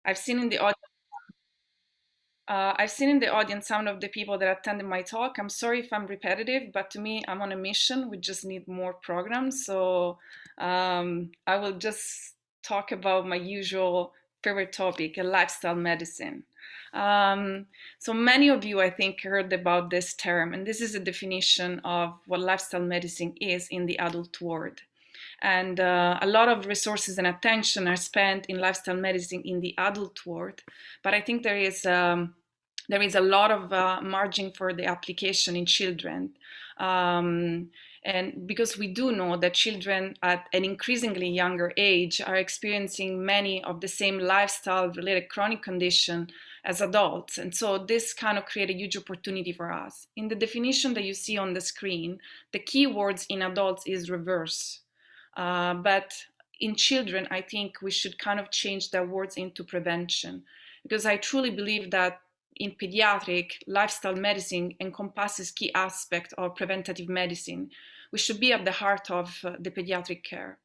I've seen in the audience. I've seen in the audience some of the people that attended my talk. I'm sorry if I'm repetitive, but to me, I'm on a mission. We just need more programs. So I will just talk about my usual favorite topic, lifestyle medicine. Um, so many of you, I think, heard about this term, and this is a definition of what lifestyle medicine is in the adult world. And a lot of resources and attention are spent in lifestyle medicine in the adult world, but I think there is a lot of margin for the application in children. Um, and because we do know that children at an increasingly younger age are experiencing many of the same lifestyle related chronic condition as adults. And so this kind of create a huge opportunity for us. In the definition that you see on the screen, the key words in adults is reverse. But in children, I think we should kind of change the words into prevention, because I truly believe that in pediatric, lifestyle medicine encompasses key aspects of preventative medicine. We should be at the heart of the pediatric care.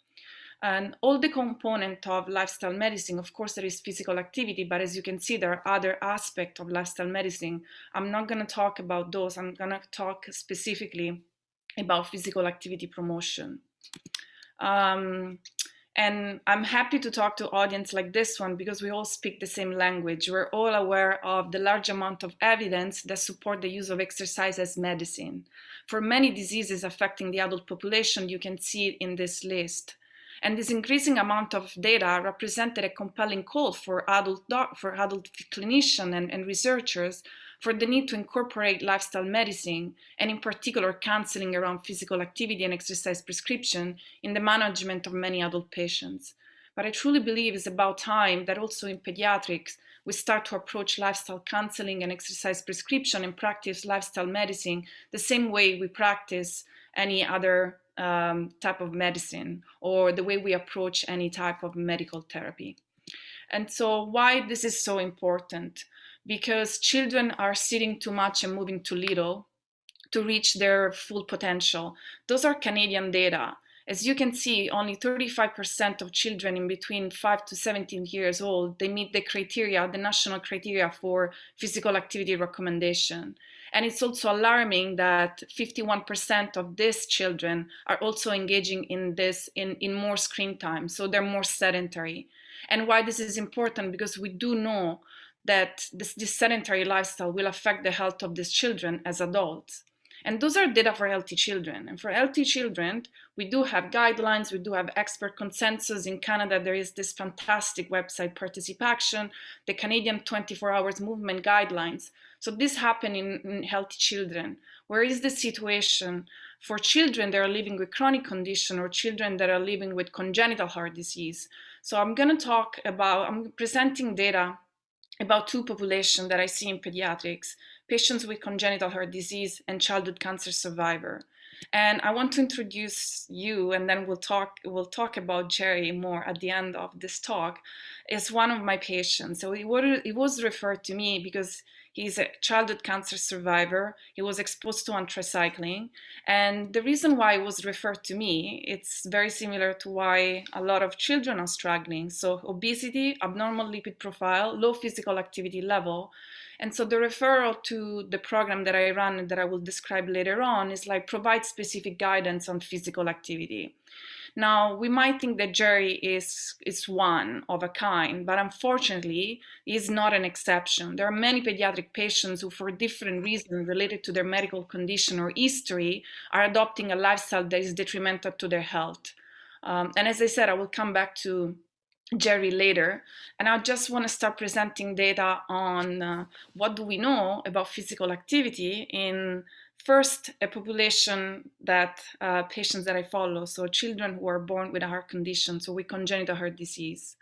And all the component of lifestyle medicine, of course, there is physical activity, but as you can see, there are other aspects of lifestyle medicine. I'm not going to talk about those. I'm going to talk specifically about physical activity promotion. Um, and I'm happy to talk to audience like this one because we all speak the same language. We're all aware of the large amount of evidence that support the use of exercise as medicine. For many diseases affecting the adult population, you can see it in this list. And this increasing amount of data represented a compelling call for adult clinicians and researchers for the need to incorporate lifestyle medicine, and in particular counseling around physical activity and exercise prescription in the management of many adult patients. But I truly believe it's about time that also in pediatrics, we start to approach lifestyle counseling and exercise prescription and practice lifestyle medicine the same way we practice any other type of medicine, or the way we approach any type of medical therapy. And so why this is so important? Because children are sitting too much and moving too little to reach their full potential. Those are Canadian data. As you can see, only 35% of children in between 5 to 17 years old, they meet the criteria, the national criteria for physical activity recommendation. And it's also alarming that 51% of these children are also engaging in this in more screen time. So they're more sedentary. And why this is important, because we do know that this sedentary lifestyle will affect the health of these children as adults. And those are data for healthy children. And for healthy children, we do have guidelines, we do have expert consensus. In Canada, there is this fantastic website, Participation, the Canadian 24 Hours Movement Guidelines. So this happens in healthy children. Where is the situation for children that are living with chronic condition or children that are living with congenital heart disease? So I'm presenting data about two populations that I see in pediatrics: patients with congenital heart disease and childhood cancer survivor. And I want to introduce you, and then we'll talk about Jerry more at the end of this talk, is one of my patients. So he was referred to me because he's a childhood cancer survivor. He was exposed to anthracycline. And the reason why he was referred to me, it's very similar to why a lot of children are struggling. So obesity, abnormal lipid profile, low physical activity level. And so the referral to the program that I run and that I will describe later on is like provide specific guidance on physical activity. Now, we might think that Jerry is one of a kind, but unfortunately, he's not an exception. There are many pediatric patients who, for different reasons related to their medical condition or history, are adopting a lifestyle that is detrimental to their health. And as I said, I will come back to Jerry later, and I just want to start presenting data on what do we know about physical activity in first a population that patients that I follow, so children who are born with a heart condition, so with congenital heart disease.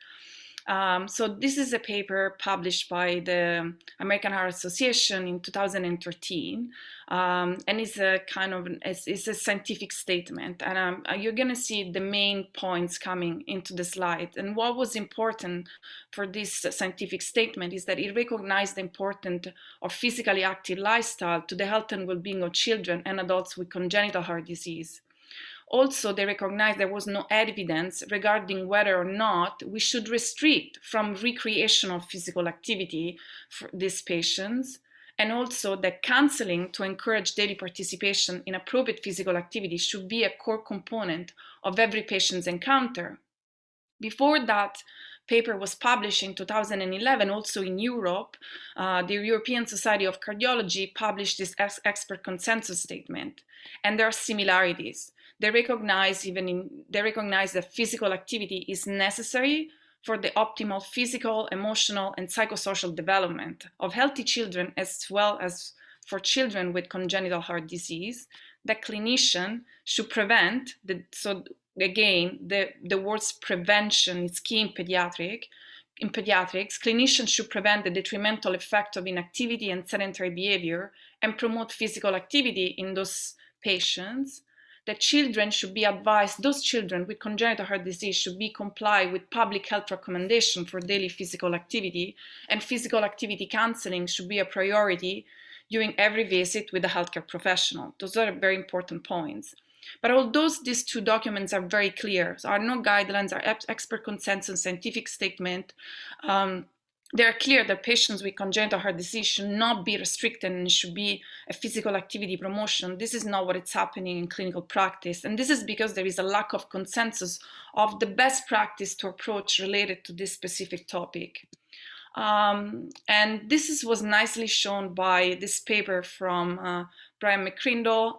So this is a paper published by the American Heart Association in 2013, and it's it's a scientific statement, and you're going to see the main points coming into the slide. And what was important for this scientific statement is that it recognized the importance of physically active lifestyle to the health and well-being of children and adults with congenital heart disease. Also, they recognized there was no evidence regarding whether or not we should restrict from recreational physical activity for these patients, and also that counseling to encourage daily participation in appropriate physical activity should be a core component of every patient's encounter. Before that paper was published in 2011, also in Europe, the European Society of Cardiology published this expert consensus statement, and there are similarities. They recognize that physical activity is necessary for the optimal physical, emotional, and psychosocial development of healthy children, as well as for children with congenital heart disease, that clinician should prevent, again, the word's prevention is key in pediatrics. Clinicians should prevent the detrimental effect of inactivity and sedentary behavior and promote physical activity in those patients. That children should be advised, those children with congenital heart disease should be comply with public health recommendation for daily physical activity, and physical activity counseling should be a priority during every visit with a healthcare professional. Those are very important points. But although these two documents are very clear, so are no guidelines, are expert consensus, scientific statement, they are clear that patients with congenital heart disease should not be restricted and should be a physical activity promotion. This is not what is happening in clinical practice. And this is because there is a lack of consensus of the best practice to approach related to this specific topic. And this was nicely shown by this paper from Brian McCrindle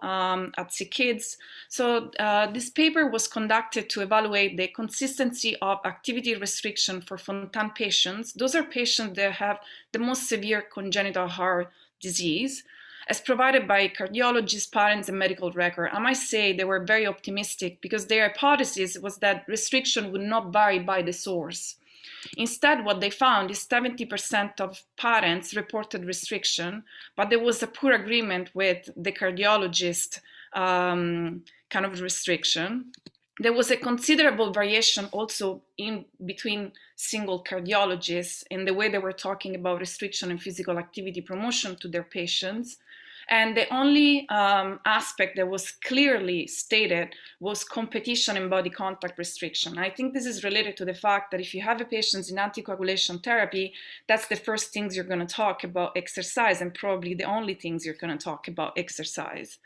at CKids. So this paper was conducted to evaluate the consistency of activity restriction for Fontan patients. Those are patients that have the most severe congenital heart disease, as provided by cardiologists, parents, and medical record. I might say they were very optimistic because their hypothesis was that restriction would not vary by the source. Instead, what they found is 70% of parents reported restriction, but there was a poor agreement with the cardiologist kind of restriction. There was a considerable variation also in between single cardiologists in the way they were talking about restriction and physical activity promotion to their patients. And the only aspect that was clearly stated was competition and body contact restriction. I think this is related to the fact that if you have a patient in anticoagulation therapy, that's the first things you're going to talk about exercise, and probably the only things you're going to talk about exercise.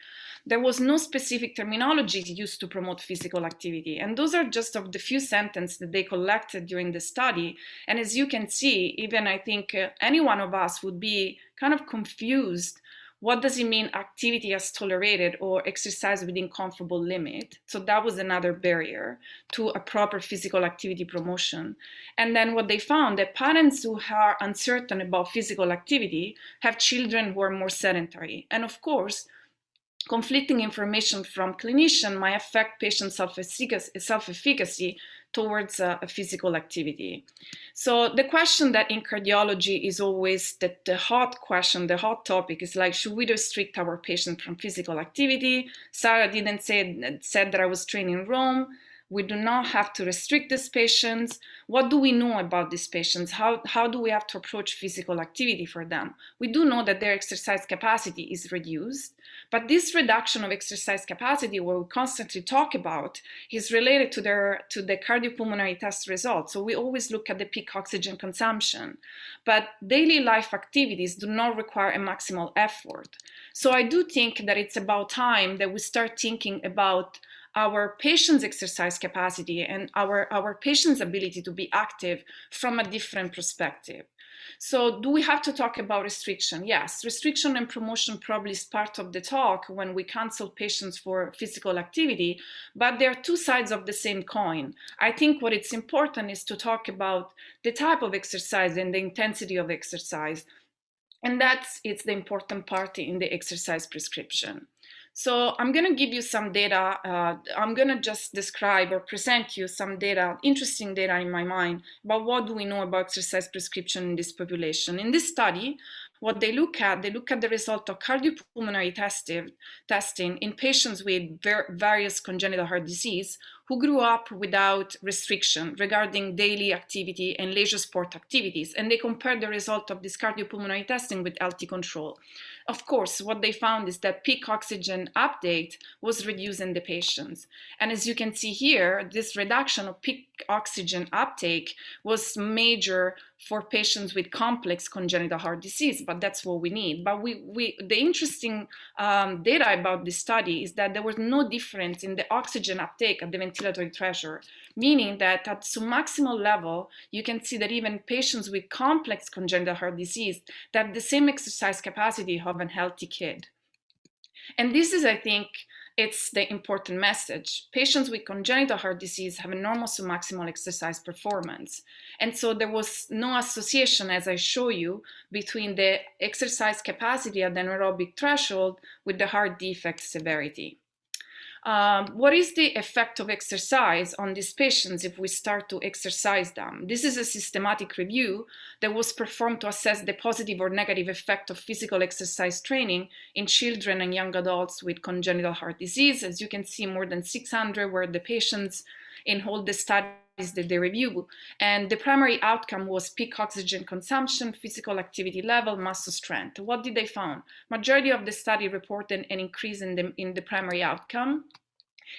There was no specific terminology used to promote physical activity. And those are just of the few sentences that they collected during the study. And as you can see, even I think any one of us would be kind of confused. What does it mean activity as tolerated or exercise within comfortable limit? So that was another barrier to a proper physical activity promotion. And then what they found, that parents who are uncertain about physical activity have children who are more sedentary. And of course, conflicting information from clinician might affect patient self-efficacy towards a physical activity. So the question that in cardiology is always that the hot question, the hot topic is like, should we restrict our patients from physical activity? Sarah didn't said that I was trained in Rome. We do not have to restrict these patients. What do we know about these patients? How do we have to approach physical activity for them? We do know that their exercise capacity is reduced, but this reduction of exercise capacity, what we constantly talk about, is related to the cardiopulmonary test results. So we always look at the peak oxygen consumption, but daily life activities do not require a maximal effort. So I do think that it's about time that we start thinking about our patients' exercise capacity and our patients' ability to be active from a different perspective. So do we have to talk about restriction? Yes, restriction and promotion probably is part of the talk when we counsel patients for physical activity, but there are two sides of the same coin. I think what it's important is to talk about the type of exercise and the intensity of exercise. And it's the important part in the exercise prescription. So I'm going to give you some data. I'm going to just describe or present you some data, interesting data in my mind, about what do we know about exercise prescription in this population. In this study, what they look at the result of cardiopulmonary testing in patients with various congenital heart disease who grew up without restriction regarding daily activity and leisure sport activities. And they compared the result of this cardiopulmonary testing with healthy control. Of course, what they found is that peak oxygen uptake was reduced in the patients. And as you can see here, this reduction of peak oxygen uptake was major for patients with complex congenital heart disease, but that's what we need. But the interesting data about this study is that there was no difference in the oxygen uptake at the ventilatory threshold, meaning that at submaximal level, you can see that even patients with complex congenital heart disease have the same exercise capacity of a healthy kid. And this is, I think, it's the important message. Patients with congenital heart disease have a normal submaximal exercise performance. And so there was no association, as I show you, between the exercise capacity at the anaerobic threshold with the heart defect severity. What is the effect of exercise on these patients if we start to exercise them? This is a systematic review that was performed to assess the positive or negative effect of physical exercise training in children and young adults with congenital heart disease. As you can see, more than 600 were the patients in all the studies that they review. And the primary outcome was peak oxygen consumption, physical activity level, muscle strength. What did they find? Majority of the study reported an increase in the primary outcome.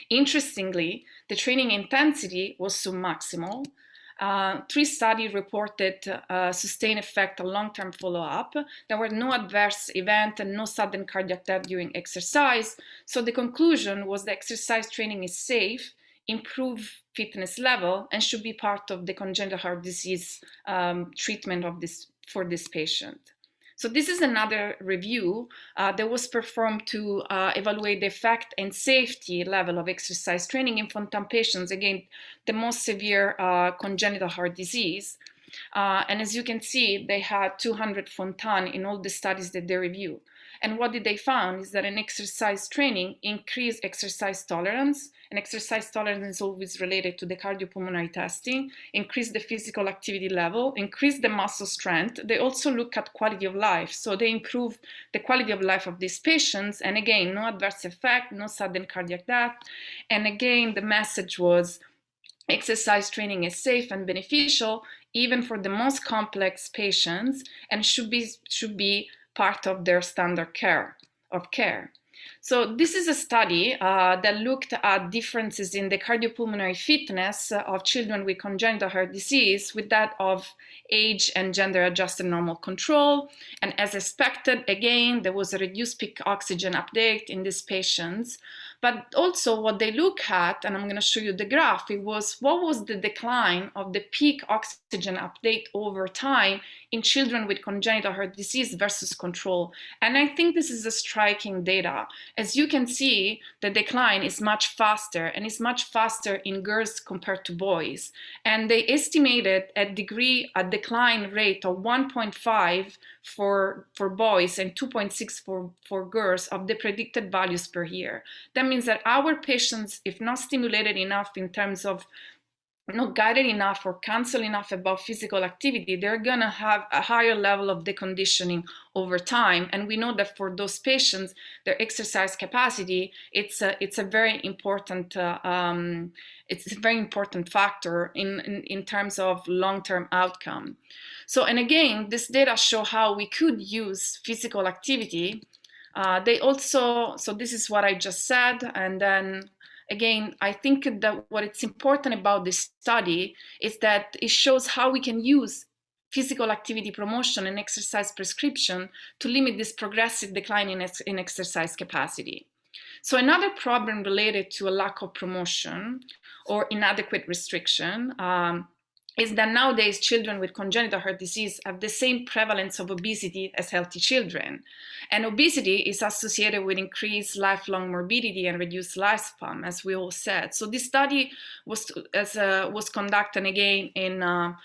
Interestingly, the training intensity was submaximal. 3 studies reported sustained effect on long-term follow-up. There were no adverse event and no sudden cardiac death during exercise. So the conclusion was that exercise training is safe, improve fitness level, and should be part of the congenital heart disease treatment for this patient. So this is another review that was performed to evaluate the effect and safety level of exercise training in Fontan patients, again, the most severe congenital heart disease. And as you can see, they had 200 Fontan in all the studies that they review. And what did they find is that an exercise training increased exercise tolerance, and exercise tolerance is always related to the cardiopulmonary testing, increased the physical activity level, increased the muscle strength. They also look at quality of life. So they improved the quality of life of these patients. And again, no adverse effect, no sudden cardiac death. And again, the message was exercise training is safe and beneficial, even for the most complex patients, and should be part of their standard care. So this is a study that looked at differences in the cardiopulmonary fitness of children with congenital heart disease with that of age and gender adjusted normal control. And as expected, again, there was a reduced peak oxygen uptake in these patients. But also what they look at, and I'm going to show you the graph, it was what was the decline of the peak oxygen uptake over time in children with congenital heart disease versus control. And I think this is a striking data. As you can see, the decline is much faster, and it's much faster in girls compared to boys. And they estimated a decline rate of 1.5 for boys and 2.6 for girls of the predicted values per year. That means that our patients, if not stimulated enough in terms of not guided enough or counseled enough about physical activity, they're going to have a higher level of deconditioning over time. And we know that for those patients, their exercise capacity, it's a very important factor in terms of long-term outcome. So, and again, this data show how we could use physical activity. So this is what I just said, and then again, I think that what it's important about this study is that it shows how we can use physical activity promotion and exercise prescription to limit this progressive decline in exercise capacity. So another problem related to a lack of promotion or inadequate restriction is that nowadays children with congenital heart disease have the same prevalence of obesity as healthy children. And obesity is associated with increased lifelong morbidity and reduced lifespan, as we all said. So this study was conducted again in a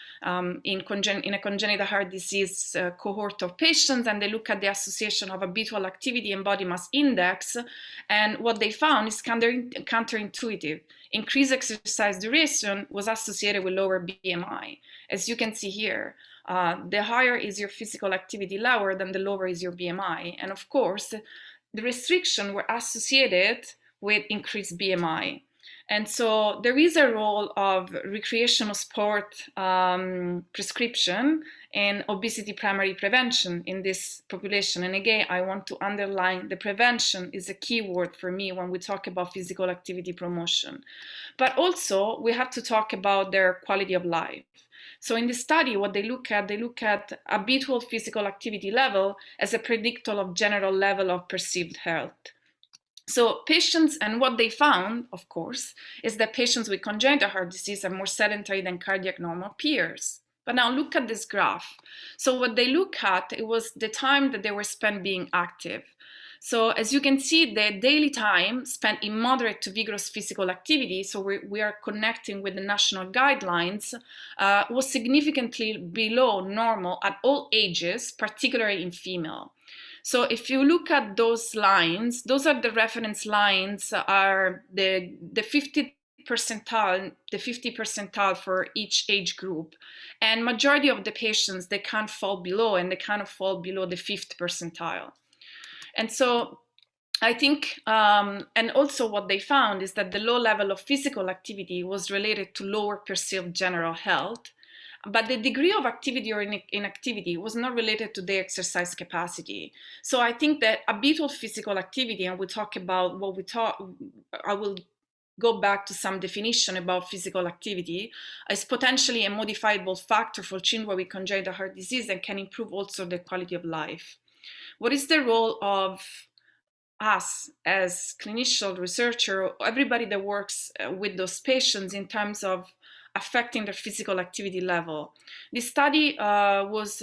congenital heart disease cohort of patients, and they look at the association of habitual activity and body mass index. And what they found is counterintuitive. Increased exercise duration was associated with lower BMI, as you can see here. The higher is your physical activity level, then the lower is your BMI. And of course, the restrictions were associated with increased BMI. And so there is a role of recreational sport prescription and obesity primary prevention in this population. And again, I want to underline the prevention is a key word for me when we talk about physical activity promotion. But also we have to talk about their quality of life. So in the study, what they look at habitual physical activity level as a predictor of general level of perceived health. So patients, and what they found, of course, is that patients with congenital heart disease are more sedentary than cardiac normal peers. But now look at this graph. So what they look at, it was the time that they were spent being active. So as you can see, the daily time spent in moderate to vigorous physical activity, so we are connecting with the national guidelines, was significantly below normal at all ages, particularly in female. So if you look at those lines, those are the reference lines, are the 50 percentile for each age group. And majority of the patients, they can't fall below, and they kind of fall below the 5th percentile. And so I think, and also what they found is that the low level of physical activity was related to lower perceived general health, but the degree of activity or inactivity was not related to their exercise capacity. So I think that habitual physical activity, and we talk about what we talk, I will go back to some definition about physical activity, is potentially a modifiable factor for children with congenital heart disease and can improve also their quality of life. What is the role of us as clinician researcher, everybody that works with those patients in terms of affecting their physical activity level? This study was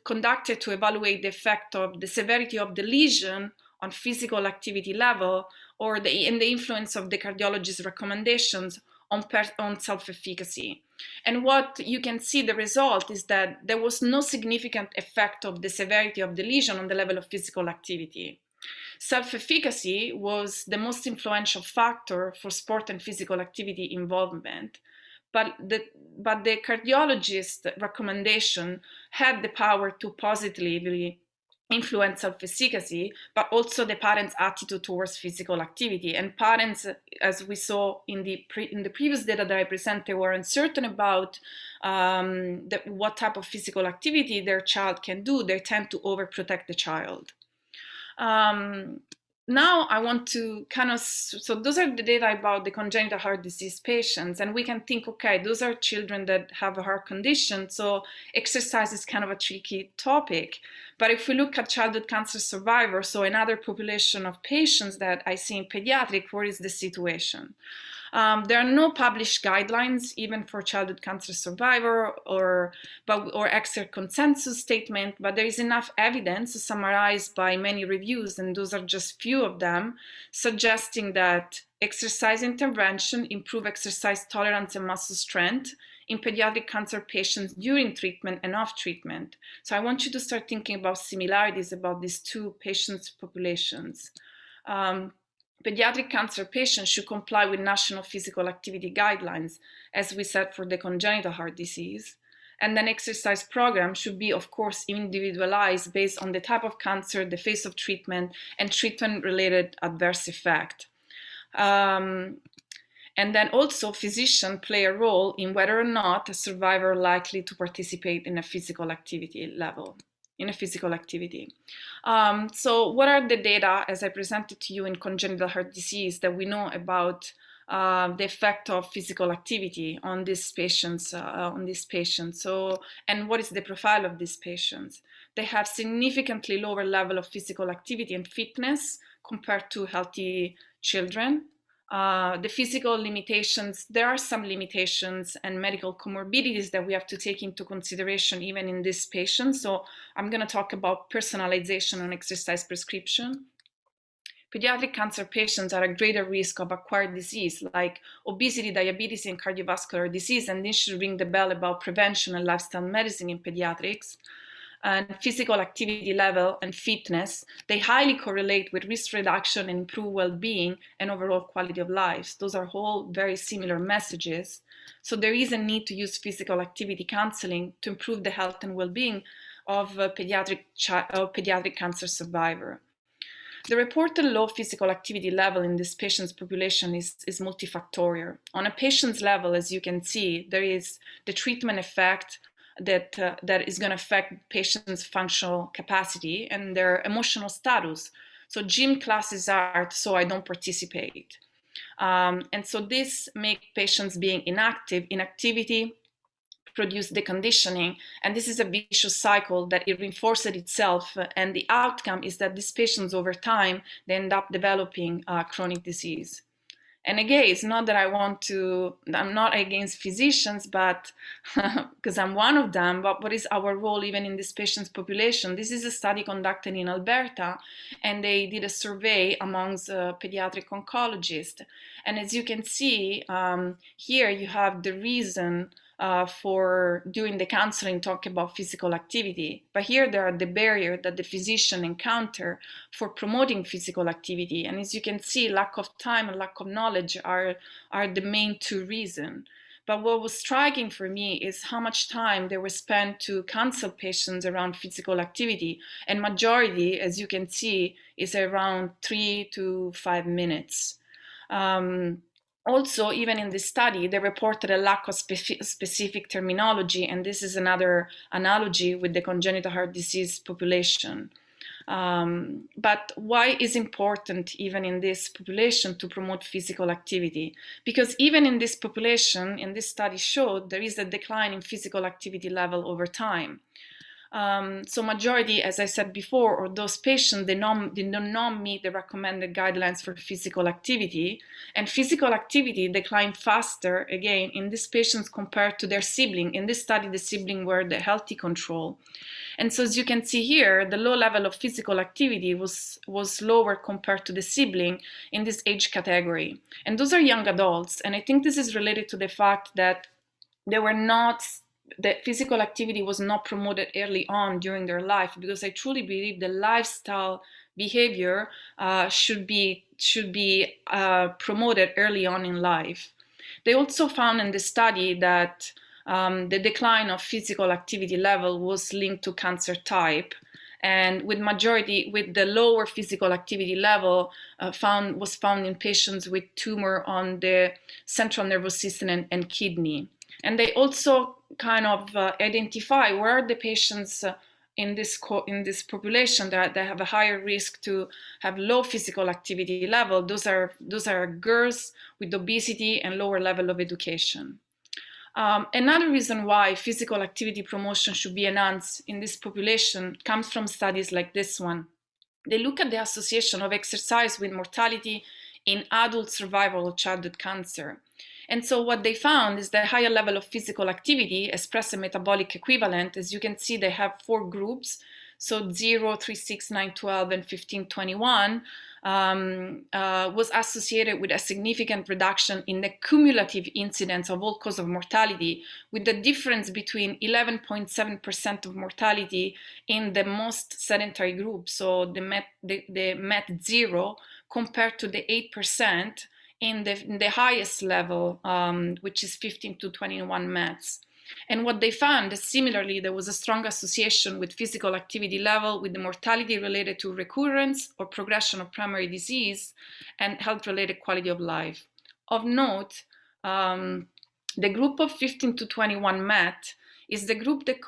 conducted to evaluate the effect of the severity of the lesion on physical activity level, or the influence of the cardiologist's recommendations on self-efficacy. And what you can see, the result is that there was no significant effect of the severity of the lesion on the level of physical activity. Self-efficacy was the most influential factor for sport and physical activity involvement. But the cardiologist's recommendation had the power to positively influence self-efficacy, but also the parents' attitude towards physical activity. And parents, as we saw in the previous data that I presented, were uncertain about what type of physical activity their child can do. They tend to overprotect the child. Now I want to so those are the data about the congenital heart disease patients, and we can think, okay, those are children that have a heart condition, so exercise is kind of a tricky topic. But if we look at childhood cancer survivors, so another population of patients that I see in pediatrics, what is the situation? There are no published guidelines even for childhood cancer survivor or expert consensus statement, but there is enough evidence summarized by many reviews, and those are just few of them, suggesting that exercise intervention improve exercise tolerance and muscle strength in pediatric cancer patients during treatment and off treatment. So I want you to start thinking about similarities about these two patients' populations. Pediatric cancer patients should comply with national physical activity guidelines, as we said for the congenital heart disease. And then exercise program should be, of course, individualized based on the type of cancer, the phase of treatment, and treatment-related adverse effect. And then also physicians play a role in whether or not a survivor likely to participate in a physical activity level. So what are the data, as I presented to you in congenital heart disease, that we know about the effect of physical activity on these patients? So, and what is the profile of these patients? They have significantly lower level of physical activity and fitness compared to healthy children. The physical limitations, there are some limitations and medical comorbidities that we have to take into consideration even in this patient. So I'm going to talk about personalization and exercise prescription. Pediatric cancer patients are at greater risk of acquired disease like obesity, diabetes, and cardiovascular disease, and this should ring the bell about prevention and lifestyle medicine in pediatrics. and physical activity level and fitness, they highly correlate with risk reduction and improved well-being and overall quality of life. Those are all very similar messages. So there is a need to use physical activity counseling to improve the health and well-being of a pediatric cancer survivor. The reported low physical activity level in this patient's population is multifactorial. On a patient's level, as you can see, there is the treatment effect that is going to affect patients' functional capacity and their emotional status. So gym classes are, so I don't participate. And so this makes patients being inactive. Inactivity produce deconditioning, and this is a vicious cycle that it reinforces itself, and the outcome is that these patients over time, they end up developing chronic disease. And again, it's not that I'm not against physicians, but because I'm one of them, but what is our role even in this patient's population? This is a study conducted in Alberta, and they did a survey amongst pediatric oncologists. And as you can see, here you have the reason for doing the counseling, talk about physical activity. But here there are the barrier that the physician encounter for promoting physical activity. And as you can see, lack of time and lack of knowledge are the main two reasons. But what was striking for me is how much time they were spent to counsel patients around physical activity. And majority, as you can see, is around 3 to 5 minutes. Also, even in this study, they reported a lack of specific terminology, and this is another analogy with the congenital heart disease population. But why is important even in this population to promote physical activity? Because even in this population, in this study showed there is a decline in physical activity level over time. So majority, as I said before, of those patients, they do not meet the recommended guidelines for physical activity, and physical activity declined faster, again, in these patients compared to their sibling. In this study, the sibling were the healthy control. And so as you can see here, the low level of physical activity was lower compared to the sibling in this age category. And those are young adults, and I think this is related to the fact that the physical activity was not promoted early on during their life, because I truly believe the lifestyle behavior should be promoted early on in life. They also found in the study that the decline of physical activity level was linked to cancer type, and with the lower physical activity level was found in patients with tumor on the central nervous system and kidney. And they also kind of identify where are the patients in this population that have a higher risk to have low physical activity level. Those are girls with obesity and lower level of education. Another reason why physical activity promotion should be enhanced in this population comes from studies like this one. They look at the association of exercise with mortality in adult survival of childhood cancer. And so what they found is that higher level of physical activity express a metabolic equivalent. As you can see, they have 4 groups. So 0, 3, 6, 9, 12, and 15, 21 was associated with a significant reduction in the cumulative incidence of all cause of mortality, with the difference between 11.7% of mortality in the most sedentary group, so the MET 0, compared to the 8% in the highest level, which is 15 to 21 METs. And what they found is similarly, there was a strong association with physical activity level with the mortality related to recurrence or progression of primary disease and health-related quality of life. Of note, the group of 15 to 21 MET is the group that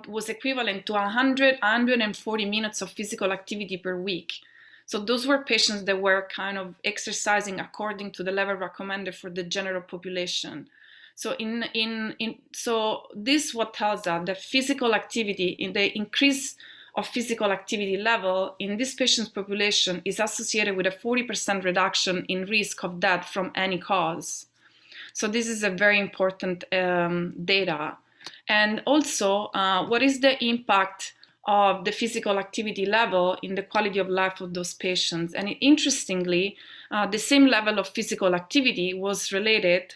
was equivalent to 140 minutes of physical activity per week. So those were patients that were kind of exercising according to the level recommended for the general population. So so this what tells us that physical activity, in the increase of physical activity level in this patient's population is associated with a 40% reduction in risk of death from any cause. So this is a very important data. And also, what is the impact of the physical activity level in the quality of life of those patients? And interestingly, the same level of physical activity was related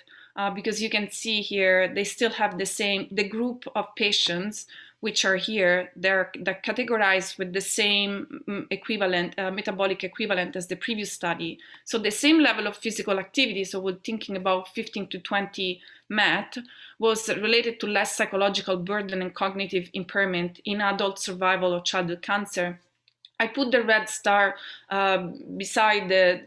because you can see here, they still have the group of patients which are here, they're categorized with the same equivalent, metabolic equivalent as the previous study. So the same level of physical activity, so we're thinking about 15 to 20 MET, was related to less psychological burden and cognitive impairment in adult survival of childhood cancer. I put the red star beside the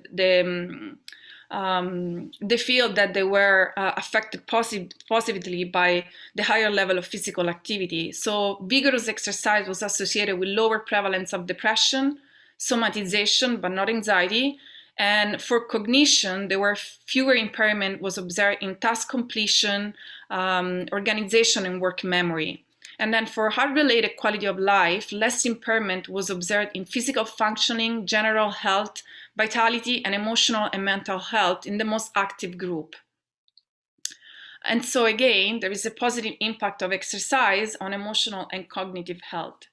field that they were affected positively by the higher level of physical activity. So vigorous exercise was associated with lower prevalence of depression, somatization, but not anxiety. And for cognition, there were fewer impairment was observed in task completion, organization, and work memory. And then for heart-related quality of life, less impairment was observed in physical functioning, general health, vitality, and emotional and mental health in the most active group. And so again, there is a positive impact of exercise on emotional and cognitive health.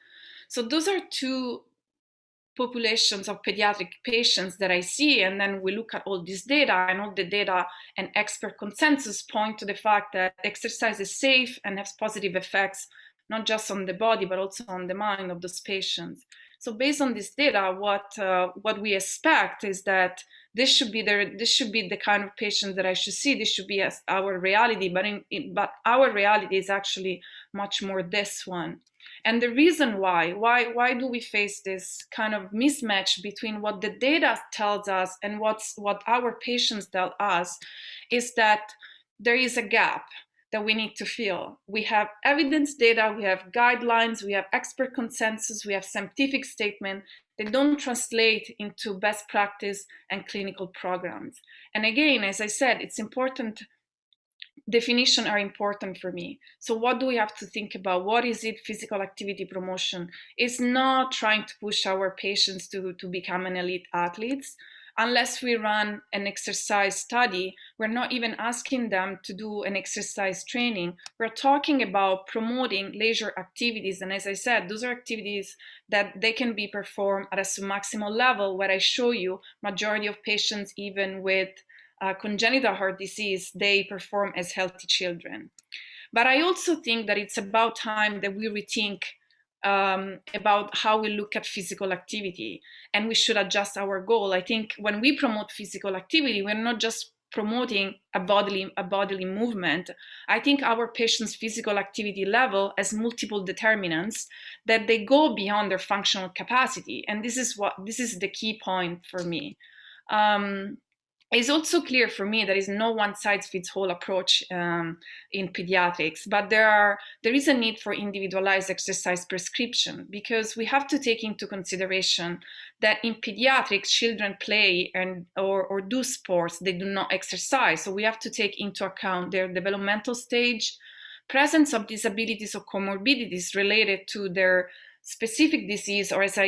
So those are two populations of pediatric patients that I see, and then we look at all this data, and all the data and expert consensus point to the fact that exercise is safe and has positive effects not just on the body but also on the mind of those patients. So based on this data, what we expect is that this should be the kind of patient that I should see. This should be our reality, but our reality is actually much more this one. And the reason why do we face this kind of mismatch between what the data tells us and what our patients tell us is that there is a gap that we need to fill. We have evidence data, we have guidelines, we have expert consensus, we have scientific statement. They don't translate into best practice and clinical programs. And again, as I said, it's important. Definitions are important for me. So what do we have to think about? What is it? Physical activity promotion is not trying to push our patients to become an elite athletes. Unless we run an exercise study, we're not even asking them to do an exercise training. We're talking about promoting leisure activities. And as I said, those are activities that they can be performed at a submaximal level, where I show you majority of patients, even with congenital heart disease, they perform as healthy children. But I also think that it's about time that we rethink about how we look at physical activity, and we should adjust our goal. I think when we promote physical activity, we're not just promoting a bodily movement. I think our patients' physical activity level has multiple determinants that they go beyond their functional capacity, and this is the key point for me. It's also clear for me there is no one-size-fits-all approach in pediatrics, but there is a need for individualized exercise prescription, because we have to take into consideration that in pediatrics, children play or do sports, they do not exercise. So we have to take into account their developmental stage, presence of disabilities or comorbidities related to their specific disease, or as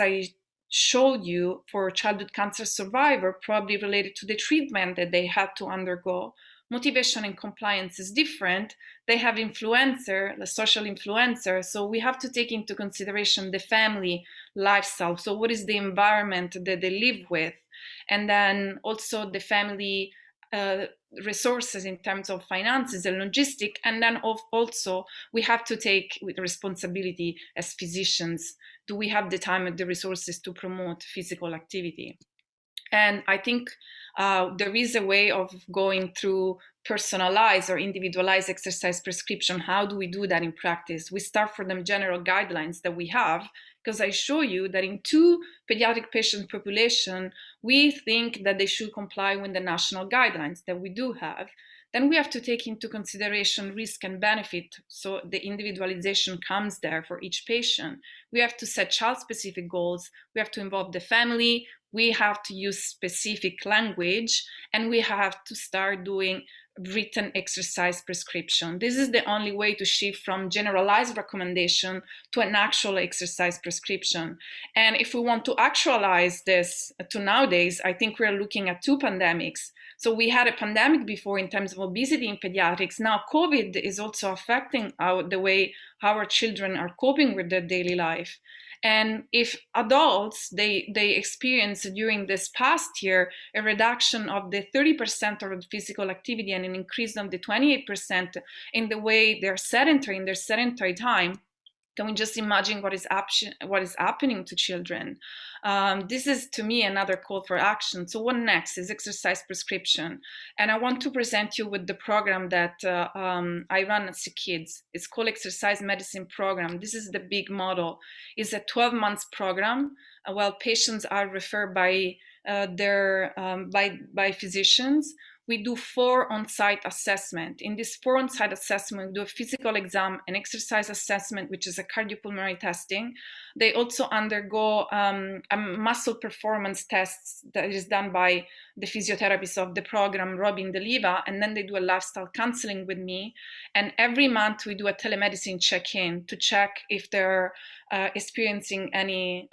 I showed you for childhood cancer survivor, probably related to the treatment that they had to undergo. Motivation and compliance is different. They have the social influencer. So we have to take into consideration the family lifestyle. So what is the environment that they live with? And then also the family resources in terms of finances and logistics. And then also we have to take responsibility as physicians. Do we have the time and the resources to promote physical activity? And I think there is a way of going through personalized or individualized exercise prescription. How do we do that in practice? We start from the general guidelines that we have, because I show you that in 2 pediatric patient population, we think that they should comply with the national guidelines that we do have. Then we have to take into consideration risk and benefit. So the individualization comes there for each patient. We have to set child-specific goals. We have to involve the family. We have to use specific language, and we have to start doing written exercise prescription. This is the only way to shift from generalized recommendation to an actual exercise prescription. And if we want to actualize this to nowadays, I think we're looking at 2 pandemics. So we had a pandemic before in terms of obesity in pediatrics. Now COVID is also affecting the way our children are coping with their daily life. And if adults, they experience during this past year a reduction of the 30% of physical activity and an increase of the 28% in the way they're sedentary, in their sedentary time, can we just imagine what is happening to children? This is, to me, another call for action. So what next is exercise prescription. And I want to present you with the program that I run at SickKids. It's called Exercise Medicine Program. This is the big model. It's a 12-month program. While patients are referred by by physicians. We do 4 on-site assessment. In this 4 on-site assessment, we do a physical exam, an exercise assessment, which is a cardiopulmonary testing. They also undergo a muscle performance test that is done by the physiotherapist of the program, Robin Deliva, and then they do a lifestyle counseling with me. And every month we do a telemedicine check-in to check if they're experiencing any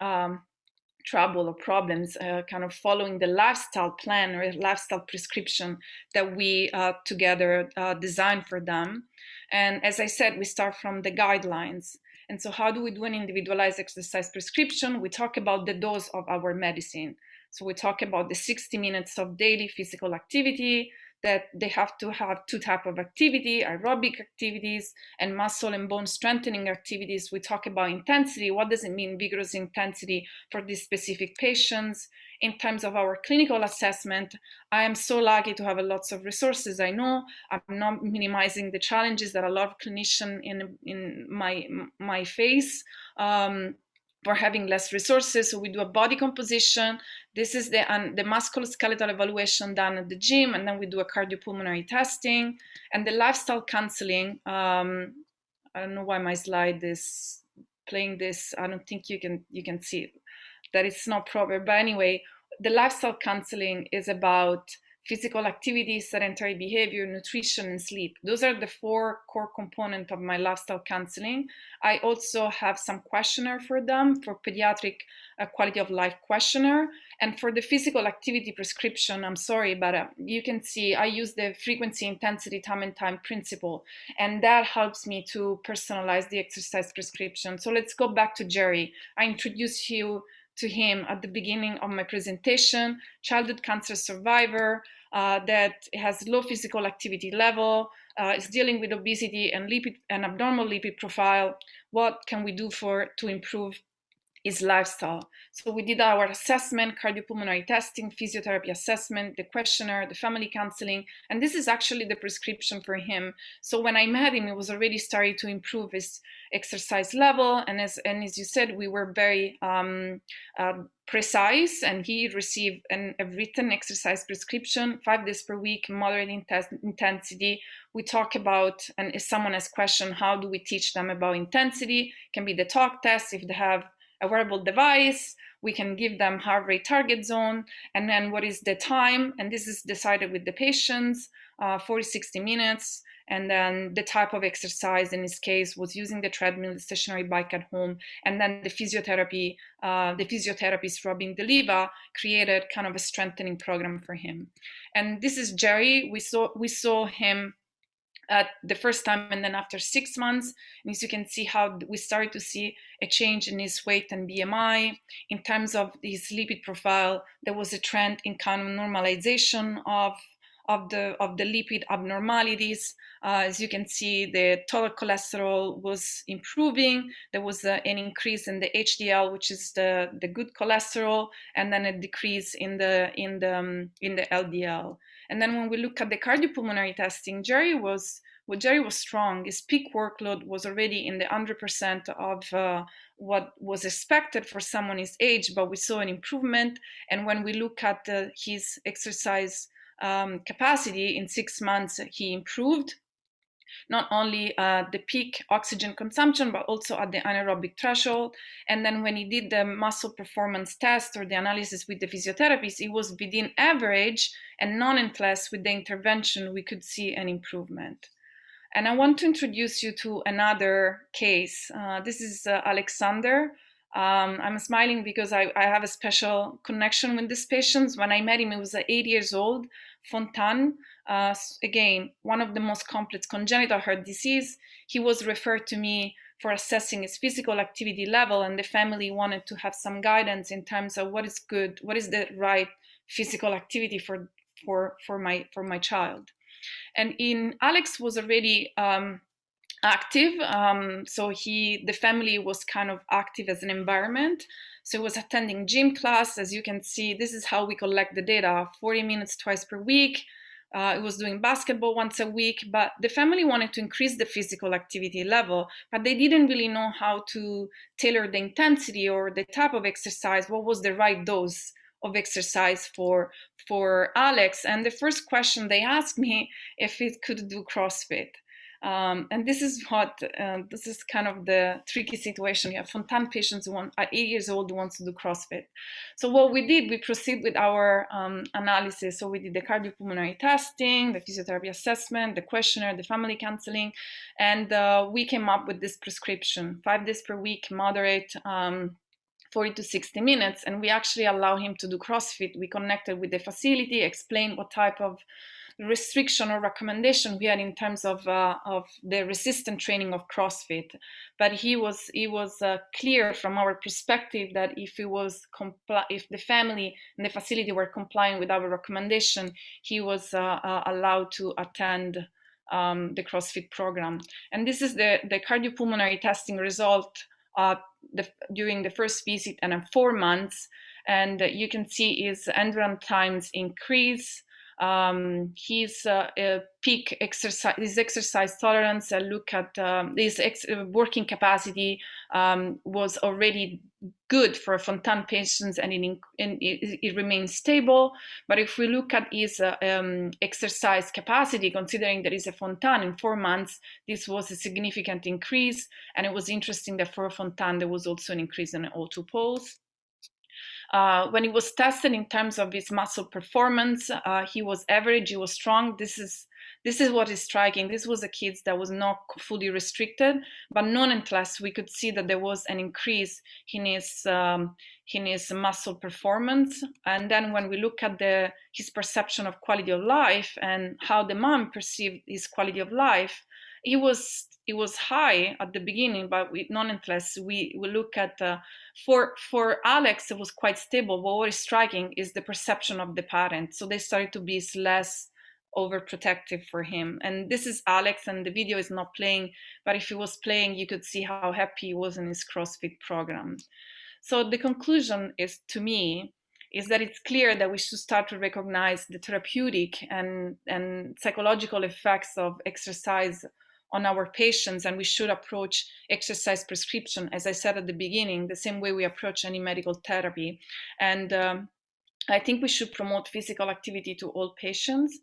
trouble or problems, kind of following the lifestyle plan or lifestyle prescription that we together designed for them. And as I said, we start from the guidelines. And so how do we do an individualized exercise prescription? We talk about the dose of our medicine. So we talk about the 60 minutes of daily physical activity, that they have to have 2 types of activity, aerobic activities and muscle and bone strengthening activities. We talk about intensity. What does it mean, vigorous intensity for these specific patients? In terms of our clinical assessment, I am so lucky to have lots of resources. I know I'm not minimizing the challenges that a lot of clinicians in my face. For having less resources. So we do a body composition. This is the musculoskeletal evaluation done at the gym, and then we do a cardiopulmonary testing and the lifestyle counseling. I don't know why my slide is playing this. I don't think you can see that it's not proper. But anyway, the lifestyle counseling is about physical activity, sedentary behavior, nutrition, and sleep. Those are the 4 core components of my lifestyle counseling. I also have some questionnaire for them, for pediatric quality of life questionnaire. And for the physical activity prescription, I'm sorry, but you can see I use the frequency, intensity, time, and time principle. And that helps me to personalize the exercise prescription. So let's go back to Jerry. I introduced you to him at the beginning of my presentation, childhood cancer survivor that has low physical activity level, is dealing with obesity and lipid and abnormal lipid profile. What can we do to improve his lifestyle? So we did our assessment, cardiopulmonary testing, physiotherapy assessment, the questionnaire, the family counseling, and this is actually the prescription for him. So when I met him, he was already starting to improve his exercise level, and as you said, we were very precise, and he received a written exercise prescription, 5 days per week, moderate intensity. We talk about, and if someone has question, how do we teach them about intensity? It can be the talk test. If they have a wearable device, we can give them heart rate target zone, and then what is the time, and this is decided with the patients, 40-60 minutes, and then the type of exercise in this case was using the treadmill, the stationary bike at home, and then the physiotherapy, the physiotherapist Robin Deliva created kind of a strengthening program for him. And this is Jerry. We saw him at the first time, and then after 6 months, and as you can see how we started to see a change in his weight and BMI. In terms of his lipid profile, there was a trend in kind of normalization of the lipid abnormalities. As you can see, the total cholesterol was improving. There was an increase in the HDL, which is the good cholesterol, and then a decrease in the LDL. And then when we look at the cardiopulmonary testing, Jerry was strong. His peak workload was already in the 100% of what was expected for someone his age, but we saw an improvement. And when we look at his exercise capacity in 6 months, he improved. Not only the peak oxygen consumption, but also at the anaerobic threshold. And then when he did the muscle performance test or the analysis with the physiotherapist, it was within average and nonetheless with the intervention, we could see an improvement. And I want to introduce you to another case. This is Alexander. I'm smiling because I have a special connection with this patient. When I met him, he was 8 years old Fontan, again, one of the most complex congenital heart disease. He was referred to me for assessing his physical activity level, and the family wanted to have some guidance in terms of what is good, what is the right physical activity for my child. And Alex was already active, so the family was kind of active as an environment. So he was attending gym class. As you can see, this is how we collect the data: 40 minutes twice per week. It was doing basketball once a week, but the family wanted to increase the physical activity level, but they didn't really know how to tailor the intensity or the type of exercise. What was the right dose of exercise for Alex? And the first question they asked me if he could do CrossFit. And this is kind of the tricky situation. You have Fontan patients at 8 years old who wants to do CrossFit. So what we did, we proceed with our analysis. So we did the cardiopulmonary testing, the physiotherapy assessment, the questionnaire, the family counseling, and we came up with this prescription: 5 days per week, moderate, 40 to 60 minutes. And we actually allow him to do CrossFit. We connected with the facility, explained what type of restriction or recommendation we had in terms of the resistant training of CrossFit. But he was clear from our perspective that if the family and the facility were complying with our recommendation, he was allowed to attend the CrossFit program. And this is the cardiopulmonary testing result during the first visit and in 4 months. And you can see his endurance times increase. His peak exercise, his exercise tolerance, look at his working capacity was already good for Fontan patients, and it remains stable. But if we look at his exercise capacity, considering that he's a Fontan, in 4 months, this was a significant increase. And it was interesting that for Fontan, there was also an increase in O2 pulse. When he was tested in terms of his muscle performance, he was average, he was strong. This is what is striking. This was a kid that was not fully restricted, but nonetheless, we could see that there was an increase in his muscle performance. And then when we look at his perception of quality of life and how the mom perceived his quality of life, it was high at the beginning, but nonetheless, we look at for Alex, it was quite stable. But what is striking is the perception of the parents. So they started to be less overprotective for him. And this is Alex, and the video is not playing, but if it was playing, you could see how happy he was in his CrossFit program. So the conclusion is, to me, is that it's clear that we should start to recognize the therapeutic and psychological effects of exercise on our patients, and we should approach exercise prescription, as I said at the beginning, the same way we approach any medical therapy. And I think we should promote physical activity to all patients.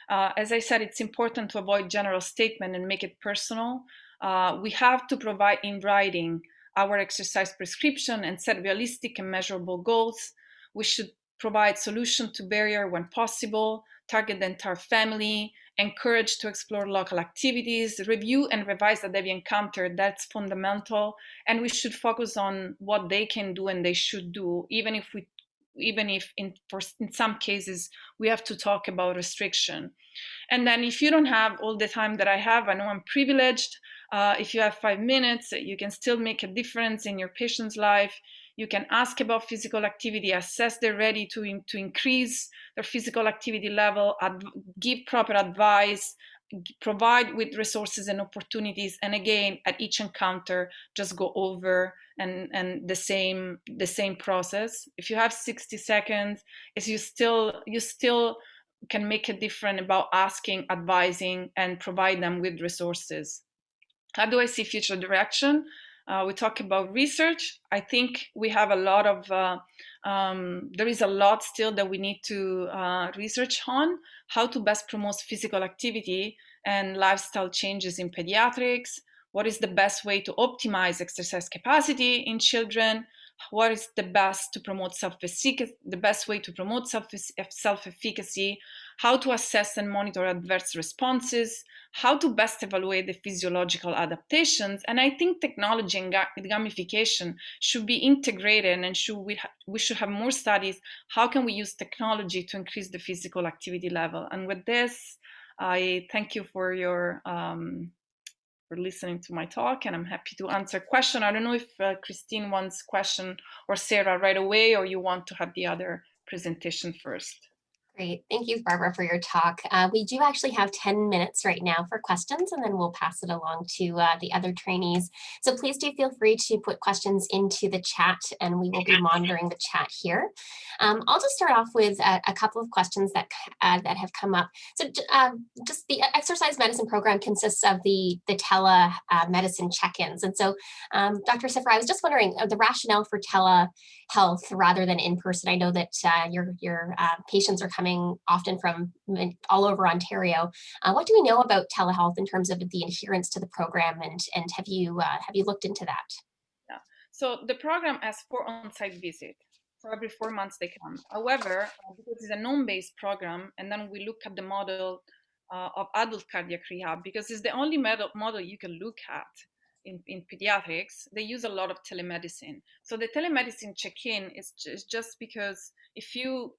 As I said, it's important to avoid general statement and make it personal. We have to provide in writing our exercise prescription and set realistic and measurable goals. We should provide solution to barrier when possible, target the entire family, encourage to explore local activities, review and revise that they've encountered. That's fundamental. And we should focus on what they can do and they should do, even if in some cases we have to talk about restriction. And then if you don't have all the time that I have, I know I'm privileged. If you have 5 minutes, you can still make a difference in your patient's life. You can ask about physical activity, assess they're ready to increase their physical activity level, give proper advice, provide with resources and opportunities. And again, at each encounter, just go over and the same process. If you have 60 seconds, you still can make a difference about asking, advising, and provide them with resources. How do I see future direction? We talk about research. I think we have a lot of, there is a lot still that we need to research on, how to best promote physical activity and lifestyle changes in pediatrics. What is the best way to optimize exercise capacity in children? what is the best to promote self-efficacy, the best way to promote self-efficacy, how to assess and monitor adverse responses, how to best evaluate the physiological adaptations. And I think technology and gamification should be integrated, and we should have more studies. How can we use technology to increase the physical activity level? And with this, I thank you for your for listening to my talk, and I'm happy to answer question. I don't know if Christine wants question or Sarah right away, or you want to have the other presentation first. Great. Thank you, Barbara, for your talk. We do actually have 10 minutes right now for questions, and then we'll pass it along to the other trainees. So please do feel free to put questions into the chat, and we will be monitoring the chat here. I'll just start off with a couple of questions that have come up. So just the exercise medicine program consists of the telemedicine check-ins. And so Dr. Cifra, I was just wondering the rationale for telehealth rather than in person. I know that your patients are coming often from all over Ontario. What do we know about telehealth in terms of the adherence to the program, and have you looked into that? Yeah. So the program has 4 on-site visits. So every 4 months they come. However, because it's a non-based program, and then we look at the model of adult cardiac rehab, because it's the only model you can look at in pediatrics, they use a lot of telemedicine. So the telemedicine check-in is just because if you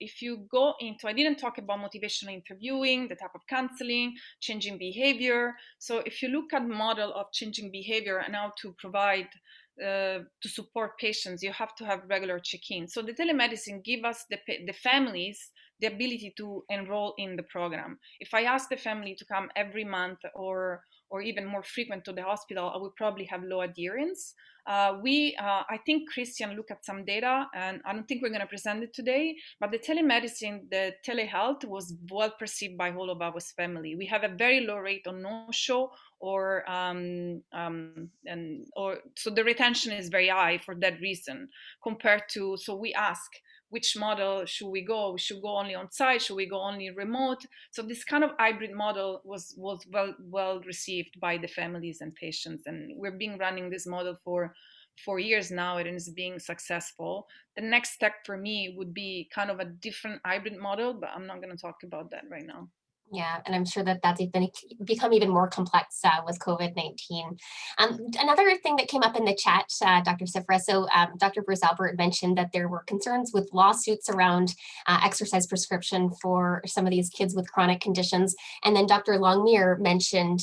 go into, I didn't talk about motivational interviewing, the type of counseling, changing behavior. So if you look at model of changing behavior and how to provide to support patients, you have to have regular check-in. So the telemedicine give us the families the ability to enroll in the program. If I ask the family to come every month or even more frequent to the hospital, I would probably have low adherence. I think Christian looked at some data, and I don't think we're going to present it today, but the telemedicine, the telehealth was well perceived by all of our family. We have a very low rate on no-show, so the retention is very high for that reason compared to, so we ask, which model should we go? We should go only on site? Should we go only remote? So this kind of hybrid model was well received by the families and patients, and we've been running this model for 4 years now, and it's being successful. The next step for me would be kind of a different hybrid model, but I'm not going to talk about that right now. Yeah, and I'm sure that that's become even more complex with COVID-19. Another thing that came up in the chat, Dr. Cifra, so Dr. Bruce Albert mentioned that there were concerns with lawsuits around exercise prescription for some of these kids with chronic conditions. And then Dr. Longmire mentioned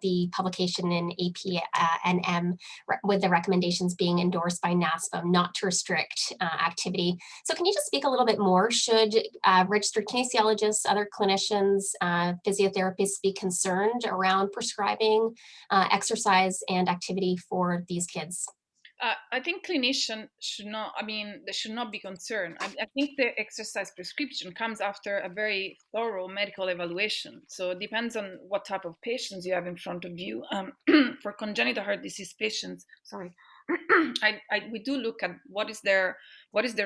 the publication in APNM with the recommendations being endorsed by NASPEM not to restrict activity. So can you just speak a little bit more? Should registered kinesiologists, other clinicians, physiotherapists be concerned around prescribing exercise and activity for these kids? I think clinicians should not, they should not be concerned. I think the exercise prescription comes after a very thorough medical evaluation. So it depends on what type of patients you have in front of you. For congenital heart disease patients, sorry, we do look at what is the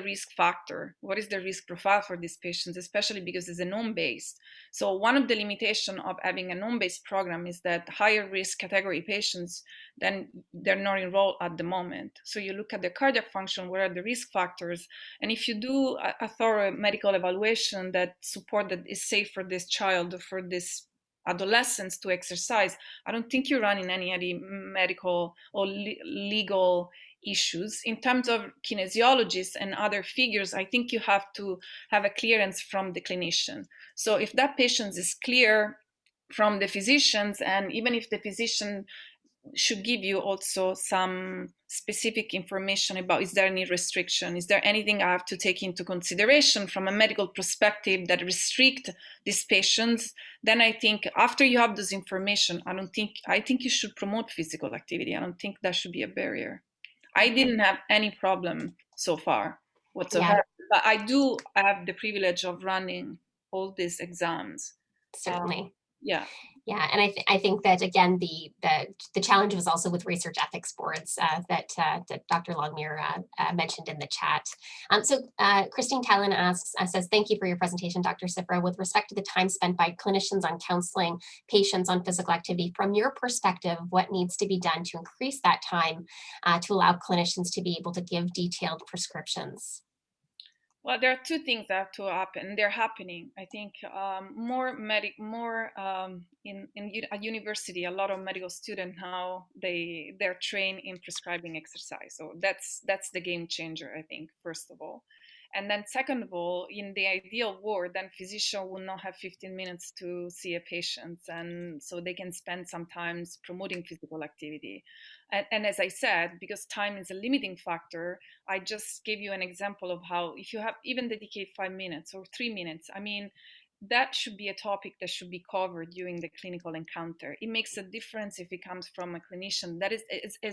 risk factor, what is the risk profile for these patients, especially because it's a non-based. So one of the limitations of having a non-based program is that higher risk category patients, then they're not enrolled at the moment. So you look at the cardiac function, what are the risk factors, and if you do a thorough medical evaluation that support that is safe for this child, for this adolescents to exercise, I don't think you run in any medical or legal issues. In terms of kinesiologists and other figures, I think you have to have a clearance from the clinician. So if that patient is clear from the physicians, and even if the physician should give you also some specific information about, is there any restriction, is there anything I have to take into consideration from a medical perspective that restrict these patients, then I think after you have this information, I think you should promote physical activity. I don't think that should be a barrier. I didn't have any problem so far whatsoever, but I have the privilege of running all these exams. Certainly. Yeah. Yeah, and I think that again the challenge was also with research ethics boards that Dr. Longmire mentioned in the chat. Christine Talon says, thank you for your presentation, Dr. Cifra. With respect to the time spent by clinicians on counseling patients on physical activity, from your perspective, what needs to be done to increase that time to allow clinicians to be able to give detailed prescriptions? Well, there are two things that have to happen. They're happening. I think at university, a lot of medical students now they're trained in prescribing exercise. So that's the game changer, I think, first of all. And then second of all, in the ideal world, then physician will not have 15 minutes to see a patient, and so they can spend some time promoting physical activity. And as I said, because time is a limiting factor, I just gave you an example of how if you have even dedicate 5 minutes or 3 minutes, I mean, that should be a topic that should be covered during the clinical encounter. It makes a difference if it comes from a clinician. That is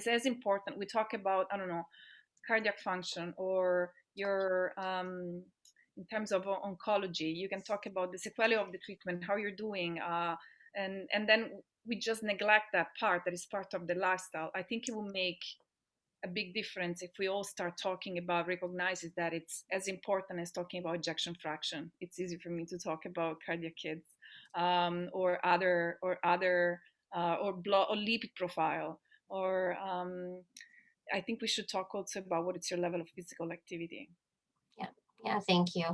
as important. We talk about, I don't know, cardiac function or your in terms of oncology, you can talk about the sequelae of the treatment, how you're doing, and then we just neglect that part that is part of the lifestyle. I think it will make a big difference if we all start talking about recognizes that it's as important as talking about ejection fraction. It's easy for me to talk about cardiac kids or blood or lipid profile or I think we should talk also about what is your level of physical activity. Yeah. Yeah, thank you.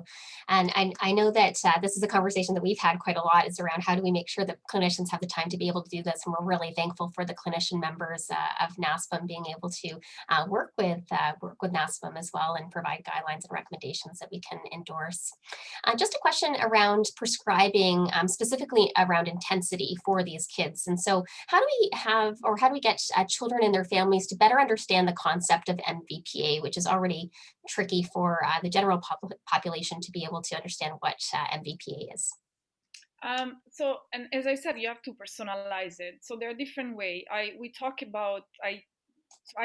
And I know that this is a conversation that we've had quite a lot is around how do we make sure that clinicians have the time to be able to do this. And we're really thankful for the clinician members of NASPEM being able to work with NASPEM as well and provide guidelines and recommendations that we can endorse. Just a question around prescribing, specifically around intensity for these kids. And so how do we get children and their families to better understand the concept of MVPA, which is already tricky for the general population to be able to understand what MVPA is? And as I said, you have to personalize it. So there are different ways. I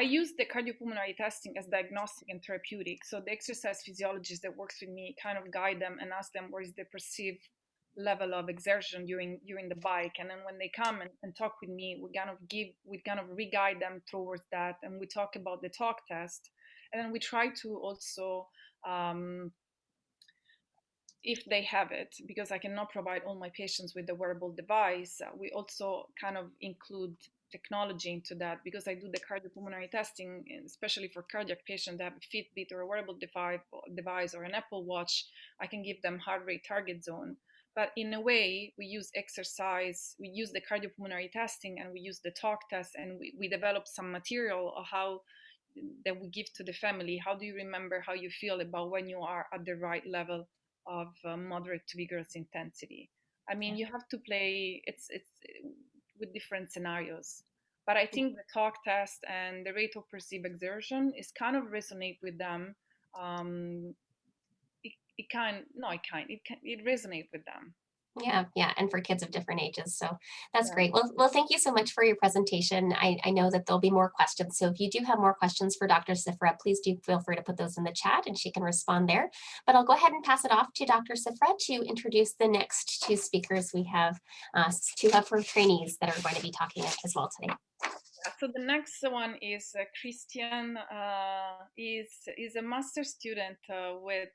use the cardiopulmonary testing as diagnostic and therapeutic. So the exercise physiologist that works with me kind of guide them and ask them what is the perceived level of exertion during the bike, and then when they come and talk with me, we kind of re-guide them towards that, and we talk about the talk test, and then we try to also if they have it, because I cannot provide all my patients with a wearable device, we also kind of include technology into that, because I do the cardiopulmonary testing, especially for cardiac patients that have a Fitbit or a wearable device or an Apple Watch. I can give them heart rate target zone. But in a way, we use exercise, we use the cardiopulmonary testing, and we use the talk test, and we develop some material of how that we give to the family. How do you remember how you feel about when you are at the right level of moderate to vigorous intensity? I mean, you have to play it's with different scenarios. But I think the talk test and the rate of perceived exertion is kind of resonate with them. It resonate with them. Yeah, and for kids of different ages. So that's Yeah. great. Well, thank you so much for your presentation. I know that there'll be more questions. So if you do have more questions for Dr. Cifra, please do feel free to put those in the chat and she can respond there. But I'll go ahead and pass it off to Dr. Cifra to introduce the next two speakers. We have two of her trainees that are going to be talking as well today. So the next one is Christian. Is a master student with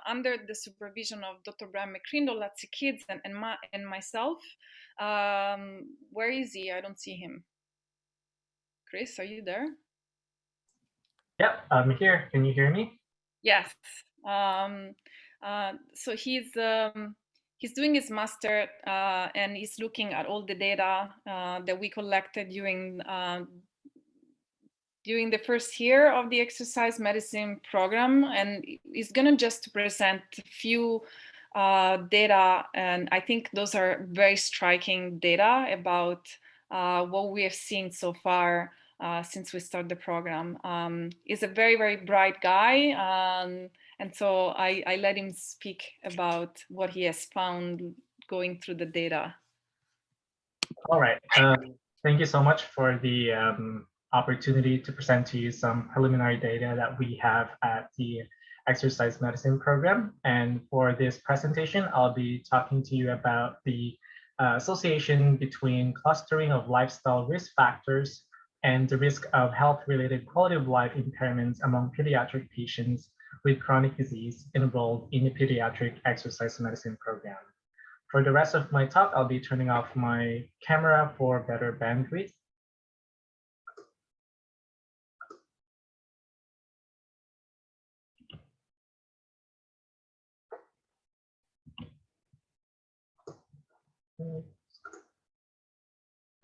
under the supervision of Dr. Brian McCrindle at Kids and myself. Where is he? I don't see him. Chris, are you there? Yep, I'm here. Can you hear me? Yes. So he's doing his master and he's looking at all the data that we collected during the first year of the exercise medicine program, and he's gonna just present a few data, and I think those are very striking data about what we have seen so far since we started the program. He's a very, very bright guy, and so I let him speak about what he has found going through the data. All right. Thank you so much for the opportunity to present to you some preliminary data that we have at the exercise medicine program. And for this presentation, I'll be talking to you about the association between clustering of lifestyle risk factors and the risk of health-related quality of life impairments among pediatric patients with chronic disease enrolled in the pediatric exercise medicine program. For the rest of my talk, I'll be turning off my camera for better bandwidth.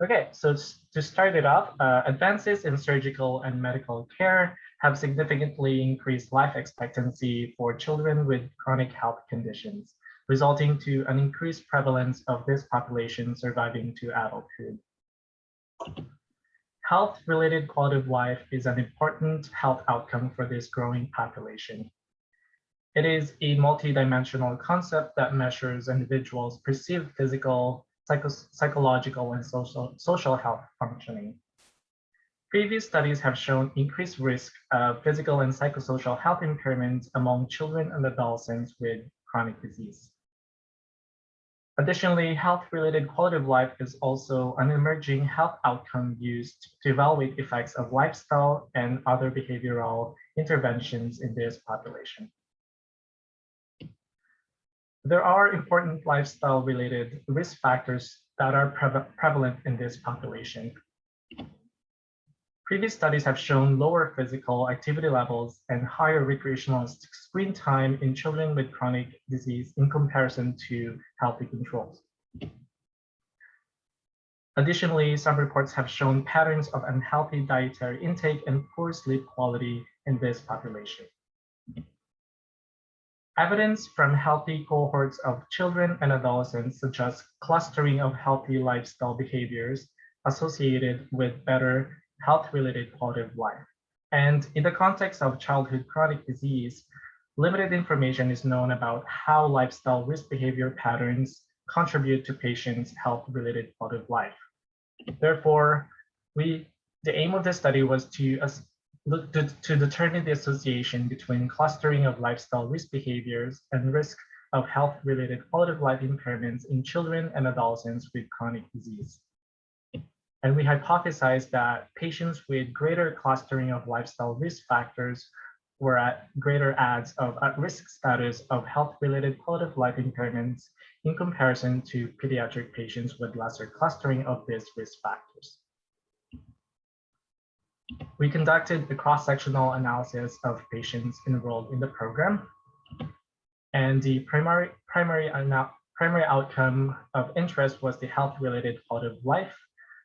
Okay, so to start it off, advances in surgical and medical care have significantly increased life expectancy for children with chronic health conditions, resulting to an increased prevalence of this population surviving to adulthood. Health-related quality of life is an important health outcome for this growing population. It is a multidimensional concept that measures individuals' perceived physical, psychological, and social health functioning. Previous studies have shown increased risk of physical and psychosocial health impairments among children and adolescents with chronic disease. Additionally, health-related quality of life is also an emerging health outcome used to evaluate effects of lifestyle and other behavioral interventions in this population. There are important lifestyle-related risk factors that are prevalent in this population. Previous studies have shown lower physical activity levels and higher recreational screen time in children with chronic disease in comparison to healthy controls. Additionally, some reports have shown patterns of unhealthy dietary intake and poor sleep quality in this population. Evidence from healthy cohorts of children and adolescents suggests clustering of healthy lifestyle behaviors associated with better health-related quality of life. And in the context of childhood chronic disease, limited information is known about how lifestyle risk behavior patterns contribute to patients' health-related quality of life. Therefore, the aim of this study was to determine the association between clustering of lifestyle risk behaviors and risk of health-related quality of life impairments in children and adolescents with chronic disease. And we hypothesized that patients with greater clustering of lifestyle risk factors were at greater odds of at-risk status of health-related quality of life impairments in comparison to pediatric patients with lesser clustering of these risk factors. We conducted a cross-sectional analysis of patients enrolled in the program, and the primary outcome of interest was the health-related quality of life,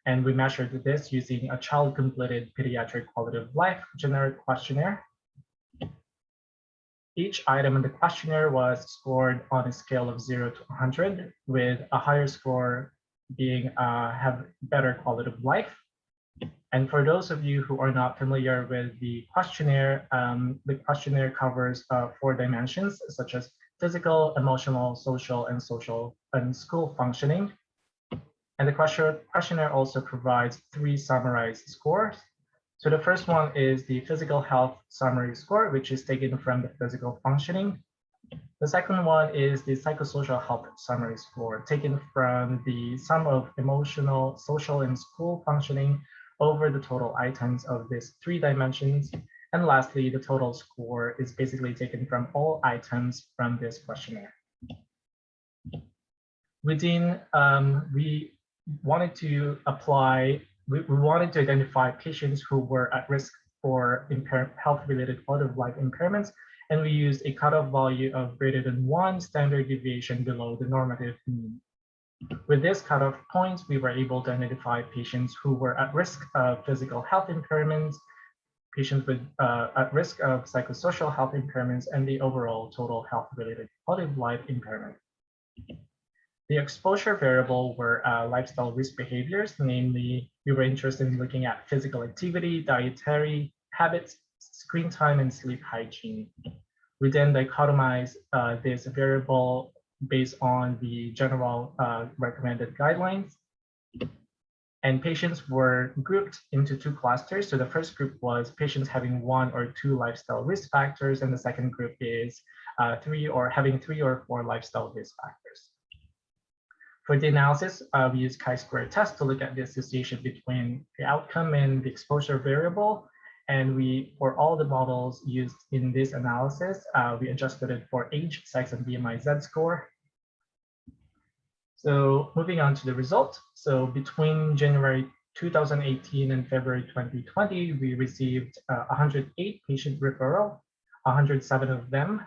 and we measured this using a child-completed pediatric quality of life generic questionnaire. Each item in the questionnaire was scored on a scale of 0 to 100, with a higher score being have better quality of life. And for those of you who are not familiar with the questionnaire covers 4 dimensions, such as physical, emotional, social, and school functioning. And the questionnaire also provides 3 summarized scores. So the first one is the physical health summary score, which is taken from the physical functioning. The second one is the psychosocial health summary score, taken from the sum of emotional, social, and school functioning over the total items of these 3 dimensions. And lastly, the total score is basically taken from all items from this questionnaire. Within, we wanted to identify patients who were at risk for health-related quality of life impairments, and we used a cutoff value of greater than 1 standard deviation below the normative mean. With this cutoff point, we were able to identify patients who were at risk of physical health impairments, patients with at risk of psychosocial health impairments, and the overall total health-related quality of life impairment. The exposure variable were lifestyle risk behaviors, namely, we were interested in looking at physical activity, dietary habits, screen time, and sleep hygiene. We then dichotomized this variable based on the general recommended guidelines. And patients were grouped into 2 clusters. So the first group was patients having 1 or 2 lifestyle risk factors, and the second group is having 3 or 4 lifestyle risk factors. For the analysis, we use chi-square test to look at the association between the outcome and the exposure variable. And for all the models used in this analysis, we adjusted it for age, sex, and BMI Z-score. So moving on to the result. So between January 2018 and February 2020, we received 108 patient referral. 107 of them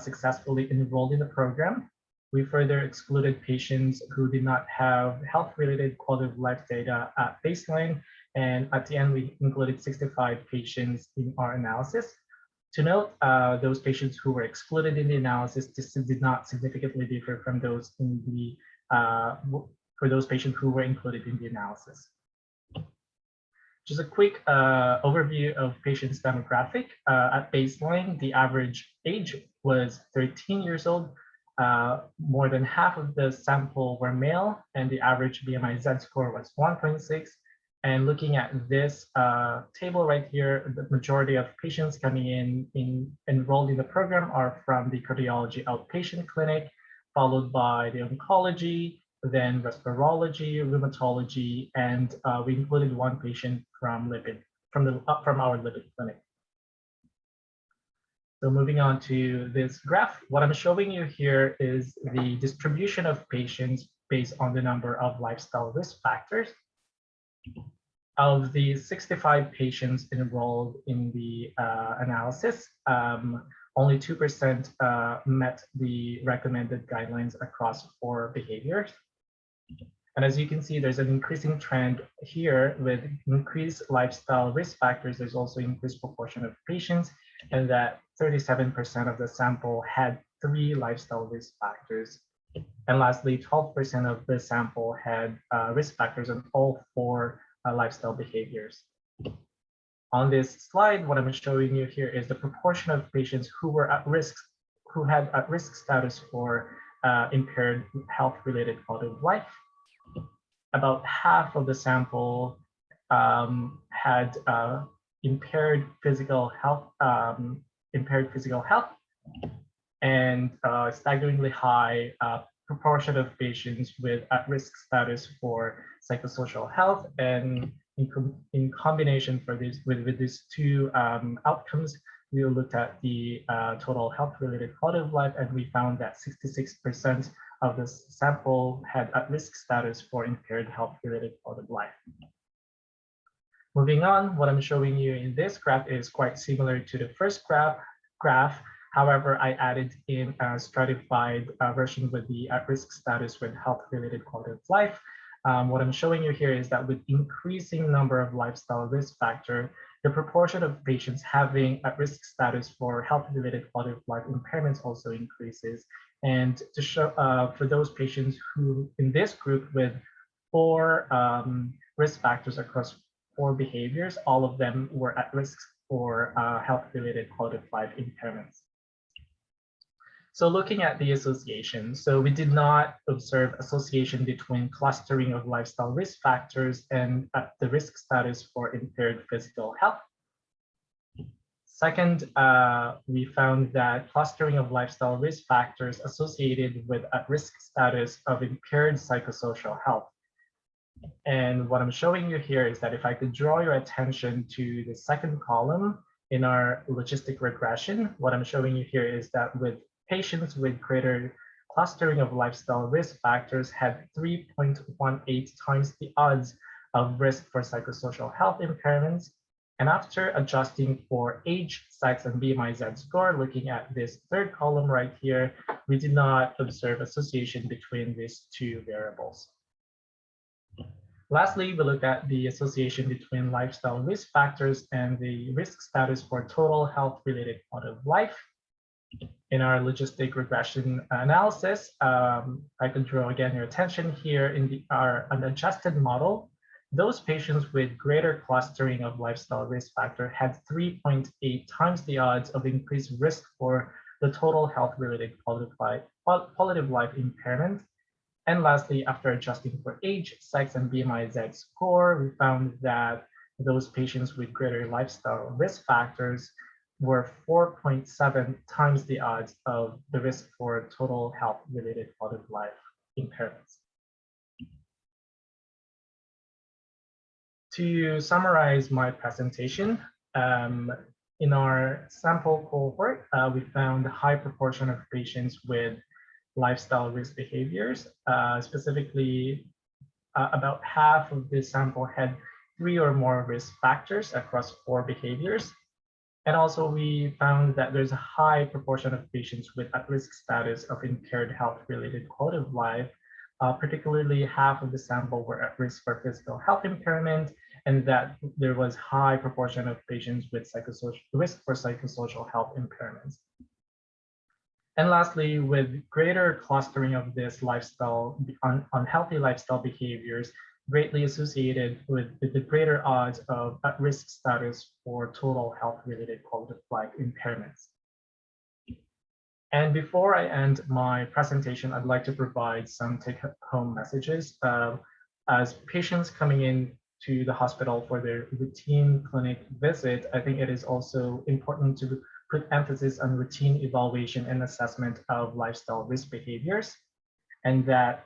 successfully enrolled in the program. We further excluded patients who did not have health-related quality of life data at baseline. And at the end, we included 65 patients in our analysis. To note, those patients who were excluded in the analysis, this did not significantly differ from those in the for those patients who were included in the analysis. Just a quick overview of patients' demographic. At baseline, the average age was 13 years old. More than half of the sample were male, and the average BMI Z-score was 1.6. And looking at this table right here, the majority of patients coming in enrolled in the program are from the cardiology outpatient clinic, followed by the oncology, then respirology, rheumatology, and we included one patient from our lipid clinic. So moving on to this graph, what I'm showing you here is the distribution of patients based on the number of lifestyle risk factors. Of the 65 patients enrolled in the analysis, only 2% met the recommended guidelines across 4 behaviors. And as you can see, there's an increasing trend here with increased lifestyle risk factors. There's also increased proportion of patients, and that 37% of the sample had 3 lifestyle risk factors. And lastly, 12% of the sample had risk factors on all 4 lifestyle behaviors. On this slide, what I'm showing you here is the proportion of patients who were at risk, who had at-risk status for impaired health-related quality of life. About half of the sample had impaired physical health, and staggeringly high proportion of patients with at-risk status for psychosocial health. And in combination with these 2 outcomes, we looked at the total health-related quality of life, and we found that 66% of the sample had at-risk status for impaired health-related quality of life. Moving on, what I'm showing you in this graph is quite similar to the first graph. However, I added in a stratified version with the at-risk status with health-related quality of life. What I'm showing you here is that with increasing number of lifestyle risk factor, the proportion of patients having at-risk status for health-related quality of life impairments also increases. And to show for those patients who in this group with 4 risk factors across 4 behaviors, all of them were at risk for health-related quality of life impairments. So looking at the association, so we did not observe association between clustering of lifestyle risk factors and the risk status for impaired physical health. Second, we found that clustering of lifestyle risk factors associated with at-risk status of impaired psychosocial health. And what I'm showing you here is that if I could draw your attention to the second column in our logistic regression, what I'm showing you here is that with patients with greater clustering of lifestyle risk factors had 3.18 times the odds of risk for psychosocial health impairments. And after adjusting for age, sex, and BMI Z-score, looking at this third column right here, we did not observe association between these 2 variables. Lastly, we looked at the association between lifestyle risk factors and the risk status for total health-related quality of life. In our logistic regression analysis, I could draw again your attention here in our unadjusted model. Those patients with greater clustering of lifestyle risk factor had 3.8 times the odds of increased risk for the total health-related quality of life impairment. And lastly, after adjusting for age, sex, and BMI Z-score, we found that those patients with greater lifestyle risk factors were 4.7 times the odds of the risk for total health-related quality of life impairments. To summarize my presentation, in our sample cohort, we found a high proportion of patients with lifestyle risk behaviors. Specifically, about half of the sample had 3 or more risk factors across 4 behaviors. And also we found that there's a high proportion of patients with at-risk status of impaired health-related quality of life. Particularly half of the sample were at risk for physical health impairment, and that there was high proportion of patients with risk for psychosocial health impairments. And lastly, with greater clustering of this lifestyle, unhealthy lifestyle behaviors, greatly associated with the greater odds of at-risk status for total health-related quality of life impairments. And before I end my presentation, I'd like to provide some take-home messages. As patients coming in to the hospital for their routine clinic visit, I think it is also important to put emphasis on routine evaluation and assessment of lifestyle risk behaviors, and that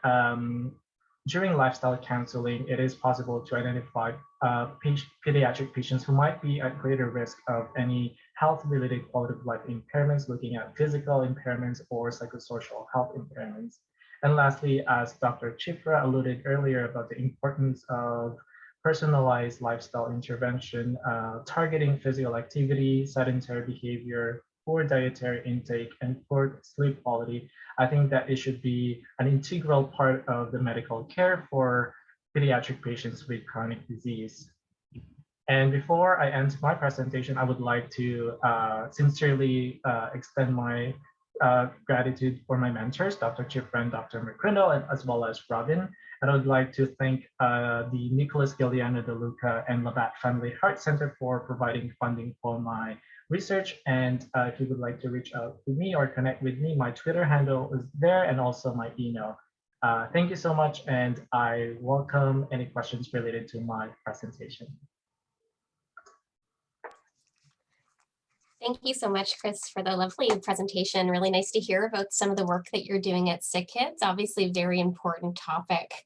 during lifestyle counseling, it is possible to identify pediatric patients who might be at greater risk of any health-related quality of life impairments, looking at physical impairments or psychosocial health impairments. And lastly, as Dr. Cifra alluded earlier about the importance of personalized lifestyle intervention, targeting physical activity, sedentary behavior, poor dietary intake, and poor sleep quality, I think that it should be an integral part of the medical care for pediatric patients with chronic disease. And before I end my presentation, I would like to sincerely extend my gratitude for my mentors, Dr. Cifra and Dr. McCrindle, and as well as Robin. And I would like to thank the Nicholas Giuliano De Luca and Labatt Family Heart Center for providing funding for my research. And if you would like to reach out to me or connect with me, my Twitter handle is there and also my email. Thank you so much, and I welcome any questions related to my presentation. Thank you so much, Chris, for the lovely presentation. Really nice to hear about some of the work that you're doing at Sick Kids. Obviously, a very important topic.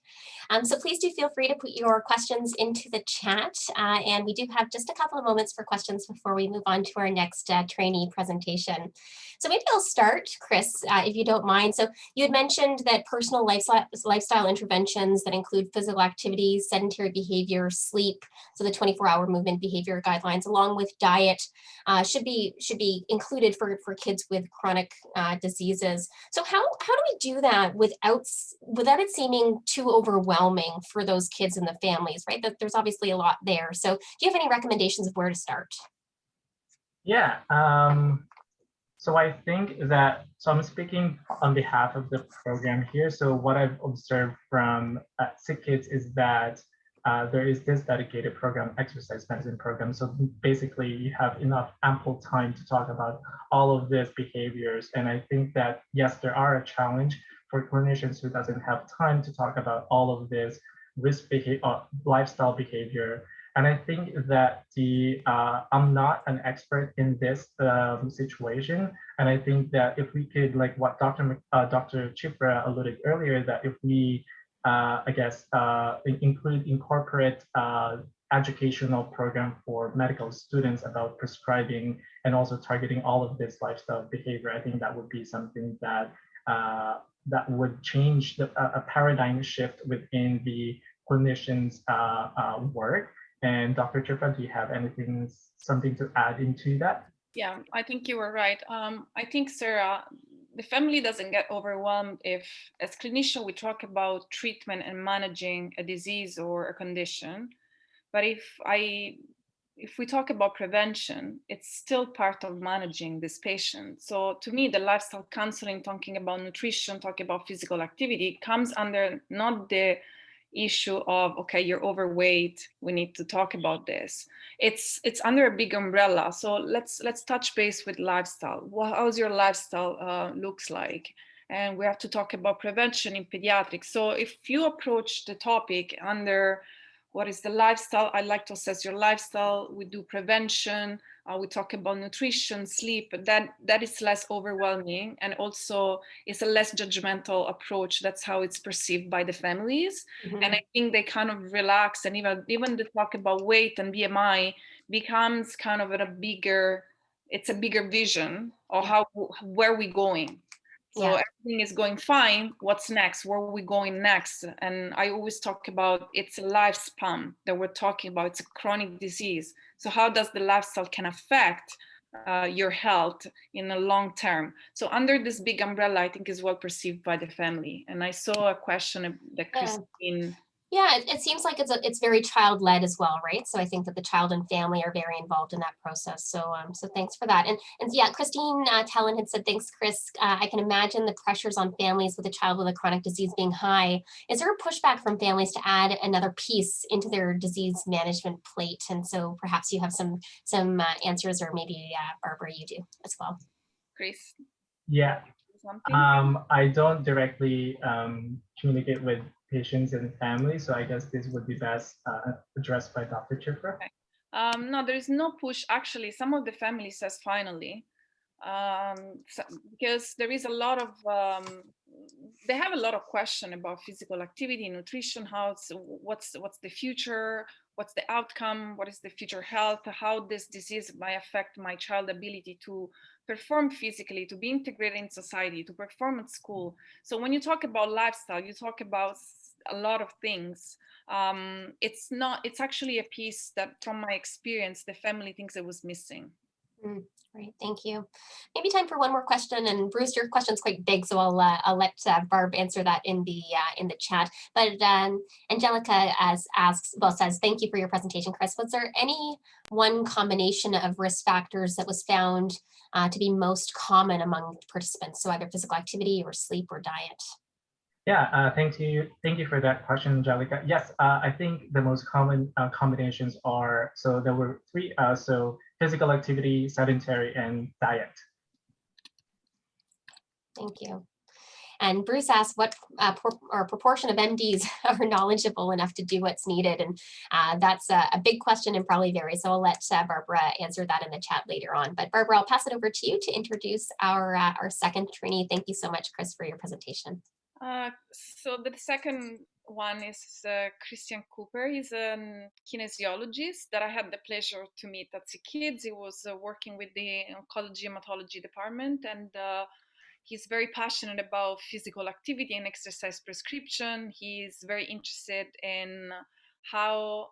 So please do feel free to put your questions into the chat. And we do have just a couple of moments for questions before we move on to our next trainee presentation. So maybe I'll start, Chris, if you don't mind. So you had mentioned that personal lifestyle interventions that include physical activities, sedentary behavior, sleep, so the 24-hour movement behavior guidelines, along with diet, should be included for kids with chronic diseases. So how do we do that without it seeming too overwhelming for those kids and the families, right? That there's obviously a lot there. So do you have any recommendations of where to start? Yeah, so I think that, so I'm speaking on behalf of the program here. So what I've observed from Sick Kids is that there is this dedicated program, exercise medicine program. So basically you have enough ample time to talk about all of these behaviors. And I think that, yes, there are a challenge for clinicians who doesn't have time to talk about all of this risk behavior, lifestyle behavior. And I think that I'm not an expert in this situation. And I think that if we could, like what Dr. Cifra alluded earlier, that if we, incorporate educational program for medical students about prescribing and also targeting all of this lifestyle behavior, I think that would be something that that would change a paradigm shift within the clinicians' work. And Dr. Cifra, do you have something to add into that? Yeah, I think you were right. I think, Sarah, the family doesn't get overwhelmed if, as clinician, we talk about treatment and managing a disease or a condition. But if we talk about prevention, it's still part of managing this patient. So to me, the lifestyle counseling, talking about nutrition, talking about physical activity, comes under not the issue of, okay, you're overweight, we need to talk about this. It's under a big umbrella. So let's touch base with lifestyle. How's your lifestyle looks like? And we have to talk about prevention in pediatrics. So if you approach the topic under what is the lifestyle. I like to assess your lifestyle. We do prevention. We talk about nutrition, sleep. That is less overwhelming, and also it's a less judgmental approach. That's how it's perceived by the families. And I think they kind of relax, and even the talk about weight and BMI becomes kind of a bigger vision of where we're going. So everything is going fine. What's next? Where are we going next? And I always talk about it's a lifespan that we're talking about. It's a chronic disease. So how does the lifestyle can affect your health in the long term? So under this big umbrella, I think is well perceived by the family. And I saw a question that Christine. Yeah, it seems like it's very child-led as well, right? So I think that the child and family are very involved in that process. So so thanks for that. And yeah, Christine Talon had said, thanks, Chris. I can imagine the pressures on families with a child with a chronic disease being high. Is there a pushback from families to add another piece into their disease management plate? And so perhaps you have some answers, or maybe Barbara, you do as well. Chris? Yeah. I don't directly communicate with patients and families, so I guess this would be best addressed by Dr. Cifra. Okay. No, there is no push. Actually, some of the families says finally, because there is a lot of, they have a lot of question about physical activity, nutrition, what's the future, what's the outcome, what is the future health, how this disease might affect my child's ability to perform physically, to be integrated in society, to perform at school. So when you talk about lifestyle, you talk about a lot of things. It's actually a piece that, from my experience, the family thinks it was missing. Great, thank you. Maybe time for one more question, and Bruce, your question's quite big, so I'll let Barb answer that in the chat. But Angelica says, thank you for your presentation, Chris. Was there any one combination of risk factors that was found to be most common among participants? So either physical activity or sleep or diet? Yeah, thank you for that question, Angelica. Yes, I think the most common combinations are, so there were three, so physical activity, sedentary, and diet. Thank you. And Bruce asked what proportion of MDs are knowledgeable enough to do what's needed. And that's a big question and probably varies. So I'll let Barbara answer that in the chat later on. But Barbara, I'll pass it over to you to introduce our second trainee. Thank you so much, Chris, for your presentation. So the second one is Christian Cooper. He's a kinesiologist that I had the pleasure to meet at SickKids. He was working with the oncology hematology department, and he's very passionate about physical activity and exercise prescription. He's very interested in how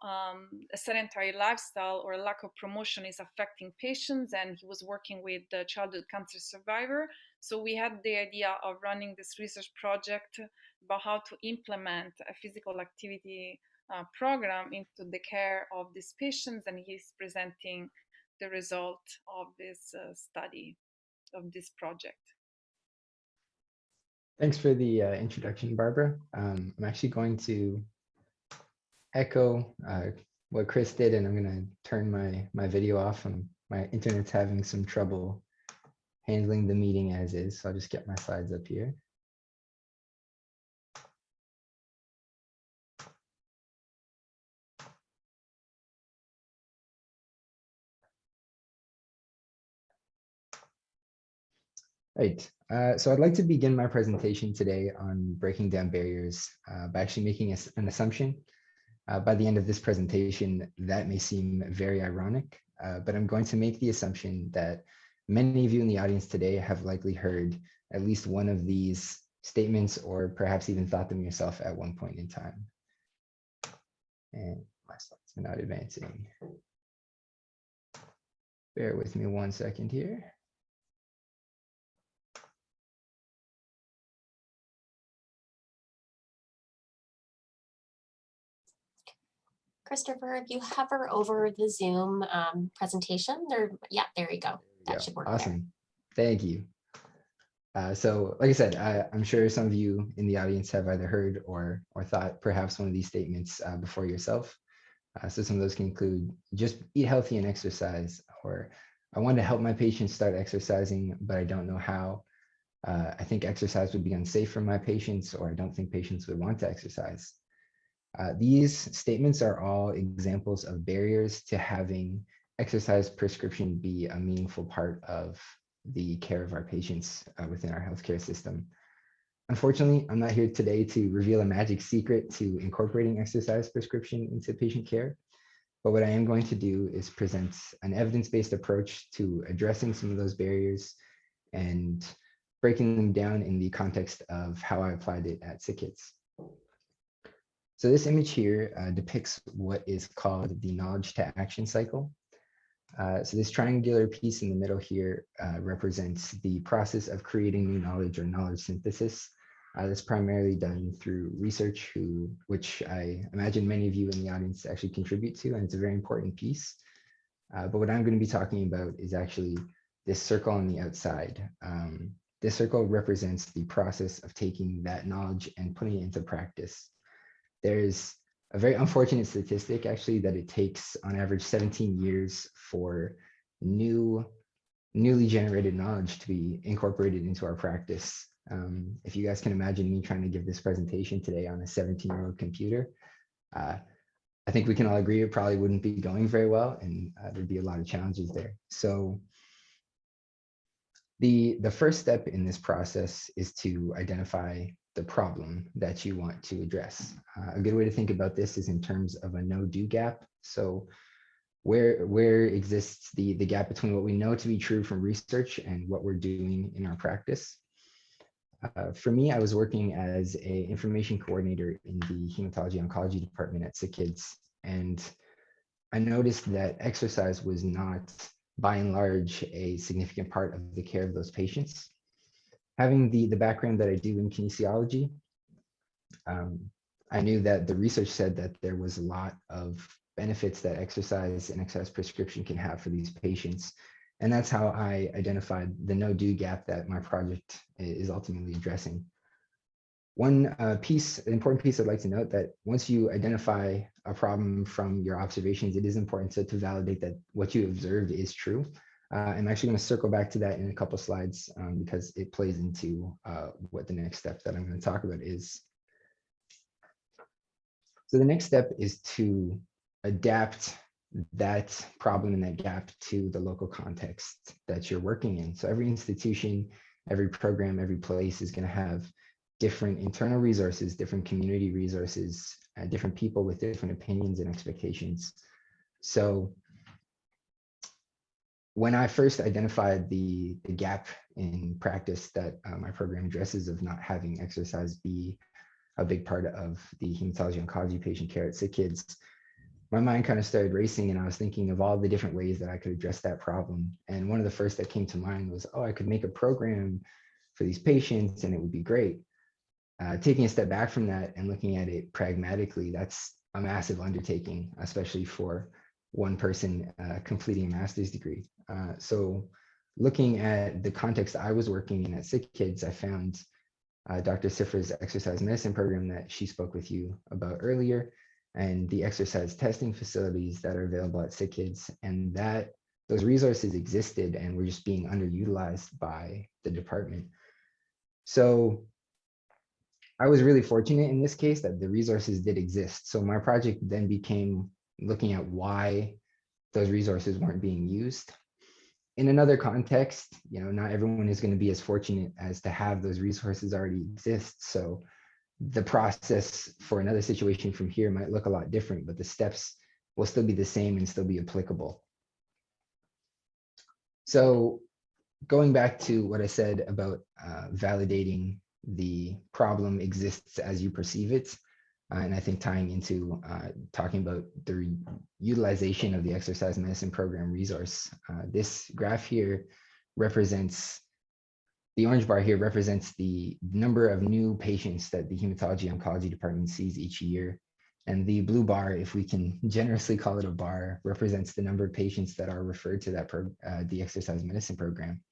a sedentary lifestyle or a lack of promotion is affecting patients, and he was working with the childhood cancer survivor. So we had the idea of running this research project about how to implement a physical activity program into the care of these patients, and he's presenting the result of this study, of this project. Thanks for the introduction, Barbara. I'm actually going to echo what Chris did, and I'm going to turn my video off. And my internet's having some trouble handling the meeting as is, so I'll just get my slides up here. Right, so I'd like to begin my presentation today on breaking down barriers by actually making an assumption. By the end of this presentation, that may seem very ironic, but I'm going to make the assumption that many of you in the audience today have likely heard at least one of these statements, or perhaps even thought them yourself at one point in time. And my slides are not advancing. Bear with me 1 second here. Christopher, if you hover over the Zoom presentation, there you go. That should work. Awesome. There. Thank you. So like I said, I'm sure some of you in the audience have either heard or thought perhaps one of these statements before yourself. So some of those can include just eat healthy and exercise, or I want to help my patients start exercising, but I don't know how. I think exercise would be unsafe for my patients, or I don't think patients would want to exercise. These statements are all examples of barriers to having exercise prescription be a meaningful part of the care of our patients within our healthcare system. Unfortunately, I'm not here today to reveal a magic secret to incorporating exercise prescription into patient care, but what I am going to do is present an evidence-based approach to addressing some of those barriers and breaking them down in the context of how I applied it at SickKids. So this image here depicts what is called the knowledge to action cycle. So this triangular piece in the middle here represents the process of creating new knowledge or knowledge synthesis. That's primarily done through research, which I imagine many of you in the audience actually contribute to, and it's a very important piece. But what I'm going to be talking about is actually this circle on the outside. This circle represents the process of taking that knowledge and putting it into practice. There's a very unfortunate statistic actually that it takes on average 17 years for newly generated knowledge to be incorporated into our practice. If you guys can imagine me trying to give this presentation today on a 17-year-old computer, I think we can all agree it probably wouldn't be going very well, and there'd be a lot of challenges there. So the first step in this process is to identify the problem that you want to address. A good way to think about this is in terms of a no-do gap. So where exists the gap between what we know to be true from research and what we're doing in our practice. For me, I was working as an information coordinator in the hematology oncology department at SickKids, and I noticed that exercise was not, by and large, a significant part of the care of those patients. Having the background that I do in kinesiology, I knew that the research said that there was a lot of benefits that exercise and exercise prescription can have for these patients. And that's how I identified the no-do gap that my project is ultimately addressing. One important piece I'd like to note that once you identify a problem from your observations, it is important to validate that what you observed is true. I'm actually going to circle back to that in a couple slides because it plays into what the next step that I'm going to talk about is. So the next step is to adapt that problem and that gap to the local context that you're working in. So every institution, every program, every place is going to have different internal resources, different community resources, different people with different opinions and expectations. So when I first identified the gap in practice that my program addresses of not having exercise be a big part of the hematology oncology patient care at SickKids, my mind kind of started racing, and I was thinking of all the different ways that I could address that problem. And one of the first that came to mind was, oh, I could make a program for these patients and it would be great. Taking a step back from that and looking at it pragmatically, that's a massive undertaking, especially for one person completing a master's degree. So looking at the context I was working in at SickKids, I found Dr. Cifra's exercise medicine program that she spoke with you about earlier, and the exercise testing facilities that are available at SickKids, and that those resources existed and were just being underutilized by the department. So I was really fortunate in this case that the resources did exist. So my project then became looking at why those resources weren't being used. In another context, not everyone is going to be as fortunate as to have those resources already exist. So the process for another situation from here might look a lot different, but the steps will still be the same and still be applicable. So going back to what I said about validating the problem exists as you perceive it, and I think tying into talking about the utilization of the exercise medicine program resource, this graph here represents, the orange bar here represents the number of new patients that the hematology oncology department sees each year. And the blue bar, if we can generously call it a bar, represents the number of patients that are referred to that the exercise medicine program.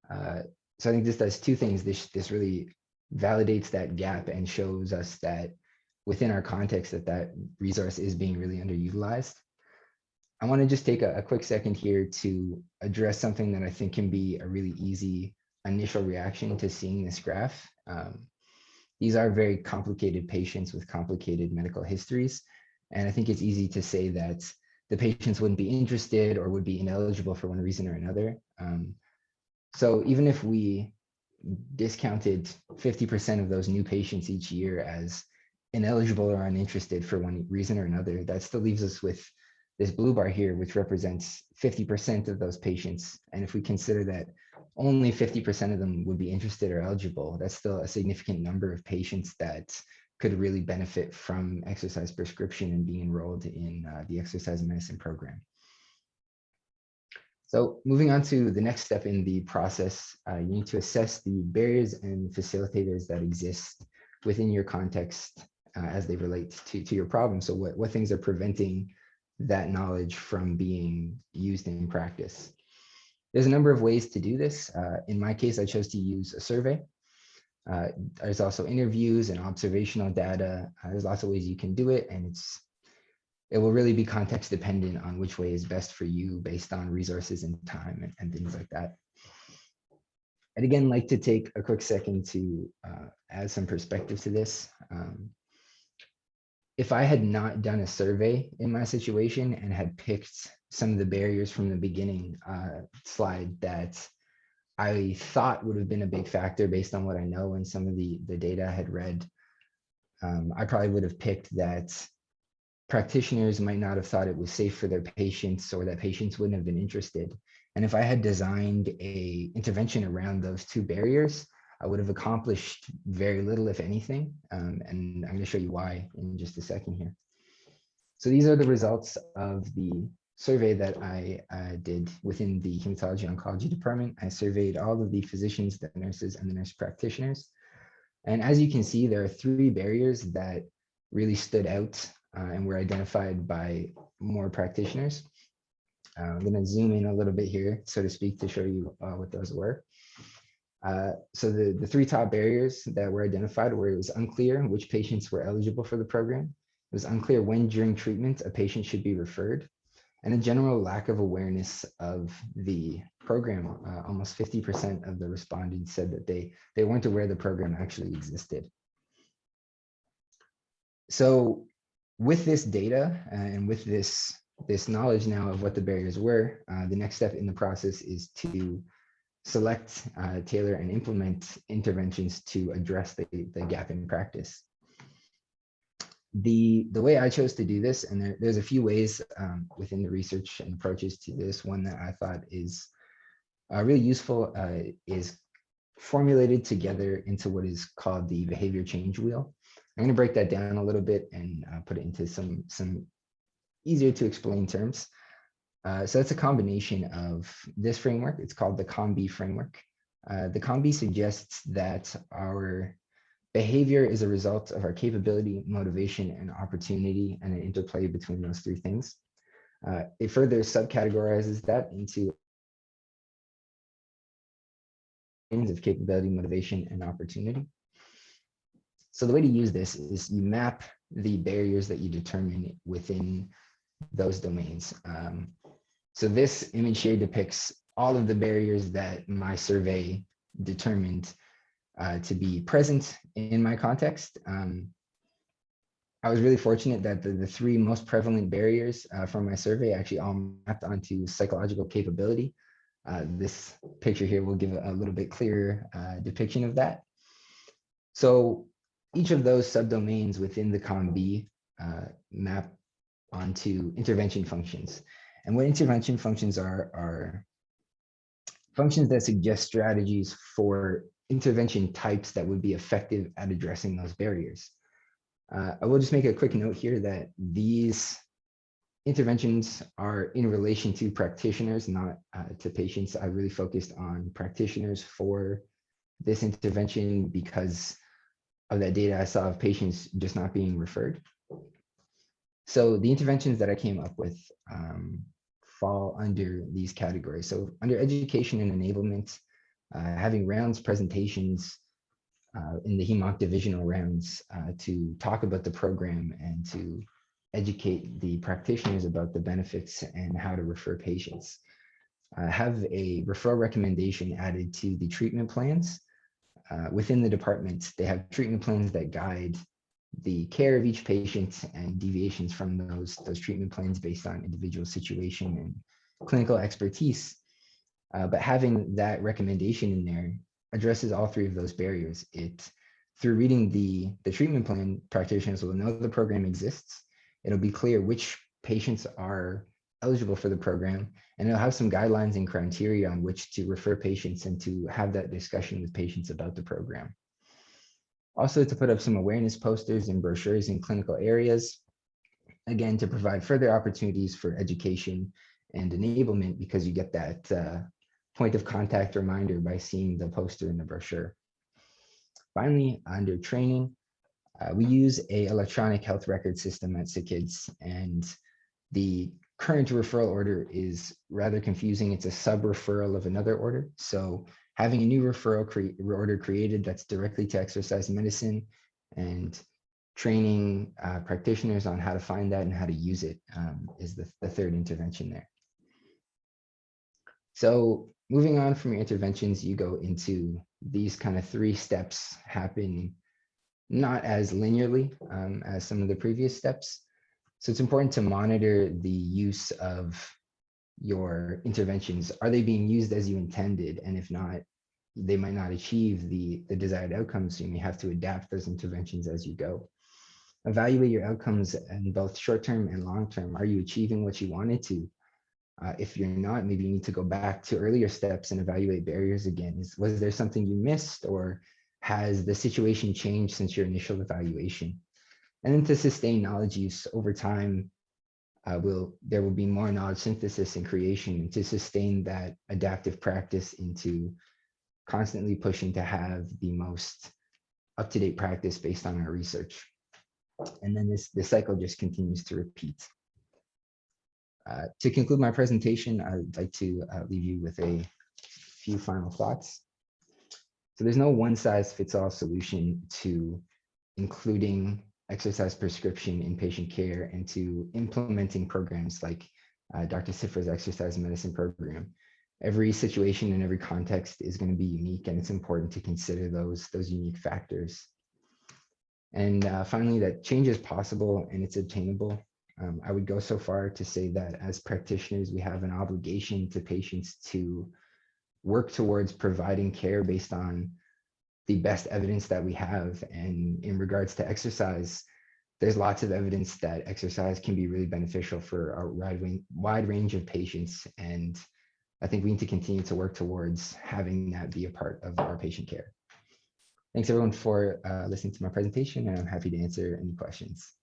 So I think this does two things. This really validates that gap and shows us that within our context that resource is being really underutilized. I want to just take a quick second here to address something that I think can be a really easy initial reaction to seeing this graph. these are very complicated patients with complicated medical histories. And I think it's easy to say that the patients wouldn't be interested or would be ineligible for one reason or another. So even if we discounted 50% of those new patients each year as ineligible or uninterested for one reason or another, that still leaves us with this blue bar here, which represents 50% of those patients. And if we consider that only 50% of them would be interested or eligible, that's still a significant number of patients that could really benefit from exercise prescription and being enrolled in the exercise medicine program. So moving on to the next step in the process, you need to assess the barriers and facilitators that exist within your context as they relate to your problem. So what things are preventing that knowledge from being used in practice? There's a number of ways to do this. In my case, I chose to use a survey. There's also interviews and observational data. There's lots of ways you can do it, and it will really be context dependent on which way is best for you based on resources and time and things like that. I'd again like to take a quick second to add some perspective to this. If I had not done a survey in my situation and had picked some of the barriers from the beginning slide that I thought would have been a big factor based on what I know and some of the data I had read, I probably would have picked that practitioners might not have thought it was safe for their patients, or that patients wouldn't have been interested. And if I had designed a intervention around those two barriers, I would have accomplished very little, if anything. And I'm going to show you why in just a second here. So these are the results of the survey that I did within the hematology oncology department. I surveyed all of the physicians, the nurses, and the nurse practitioners. And as you can see, there are 3 barriers that really stood out and were identified by more practitioners. I'm going to zoom in a little bit here, so to speak, to show you what those were. So the 3 top barriers that were identified were: it was unclear which patients were eligible for the program, it was unclear when during treatment a patient should be referred, and a general lack of awareness of the program. Almost 50% of the respondents said that they weren't aware the program actually existed. So with this data and with this knowledge now of what the barriers were, the next step in the process is to select, tailor, and implement interventions to address the gap in practice. The way I chose to do this, and there's a few ways within the research and approaches to this, one that I thought is really useful is formulated together into what is called the behavior change wheel. I'm going to break that down a little bit and put it into some easier to explain terms. So it's a combination of this framework. It's called the COM-B framework. The COM-B suggests that our behavior is a result of our capability, motivation, and opportunity, and an interplay between those 3 things. It further subcategorizes that into of capability, motivation, and opportunity. So the way to use this is you map the barriers that you determine within those domains. So this image here depicts all of the barriers that my survey determined to be present in my context. I was really fortunate that the 3 most prevalent barriers from my survey actually all mapped onto psychological capability. This picture here will give a little bit clearer depiction of that. So each of those subdomains within the COM-B map onto intervention functions. And what intervention functions are functions that suggest strategies for intervention types that would be effective at addressing those barriers. I will just make a quick note here that these interventions are in relation to practitioners, not to patients. I really focused on practitioners for this intervention because of that data I saw of patients just not being referred. So the interventions that I came up with fall under these categories. So under education and enablement, having rounds, presentations in the HEMONC divisional rounds to talk about the program and to educate the practitioners about the benefits and how to refer patients. Have a referral recommendation added to the treatment plans within the department, they have treatment plans that guide the care of each patient and deviations from those treatment plans based on individual situation and clinical expertise. But having that recommendation in there addresses all three of those barriers. Through reading the treatment plan, practitioners will know the program exists. It'll be clear which patients are eligible for the program, and it'll have some guidelines and criteria on which to refer patients and to have that discussion with patients about the program. Also, to put up some awareness posters and brochures in clinical areas, again, to provide further opportunities for education and enablement, because you get that point of contact reminder by seeing the poster in the brochure. Finally, under training, we use an electronic health record system at SickKids, and the current referral order is rather confusing. It's a sub-referral of another order. So having a new referral order created that's directly to exercise medicine and training practitioners on how to find that and how to use it is the third intervention there. So moving on from your interventions, you go into these kind of 3 steps happen not as linearly as some of the previous steps. So it's important to monitor the use of your interventions. Are they being used as you intended? And if not, they might not achieve the desired outcomes. So you may have to adapt those interventions as you go. Evaluate your outcomes in both short-term and long-term. Are you achieving what you wanted to? If you're not, maybe you need to go back to earlier steps and evaluate barriers again. Was there something you missed, or has the situation changed since your initial evaluation? And then to sustain knowledge use over time, there will be more knowledge synthesis and creation, and to sustain that adaptive practice into constantly pushing to have the most up-to-date practice based on our research. And then this cycle just continues to repeat. To conclude my presentation, I'd like to leave you with a few final thoughts. So there's no one-size-fits-all solution to including exercise prescription in patient care and to implementing programs like Dr. Cifra's exercise medicine program. Every situation and every context is going to be unique, and it's important to consider those unique factors. And finally, that change is possible and it's obtainable. I would go so far to say that as practitioners, we have an obligation to patients to work towards providing care based on the best evidence that we have. And in regards to exercise, there's lots of evidence that exercise can be really beneficial for a wide range of patients. And I think we need to continue to work towards having that be a part of our patient care. Thanks everyone for listening to my presentation, and I'm happy to answer any questions.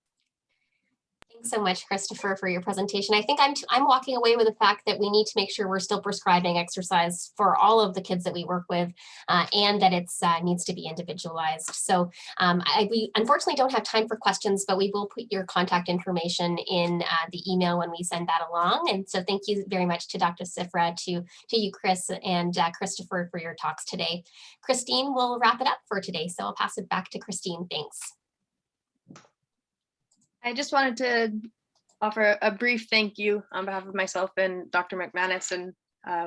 Thanks so much, Christopher, for your presentation. I think I'm walking away with the fact that we need to make sure we're still prescribing exercise for all of the kids that we work with, and that it needs to be individualized. So we unfortunately don't have time for questions, but we will put your contact information in the email when we send that along. And so thank you very much to Dr. Cifra, to you, Chris, and Christopher for your talks today. Christine will wrap it up for today, so I'll pass it back to Christine. Thanks. I just wanted to offer a brief thank you on behalf of myself and Dr. McManus, and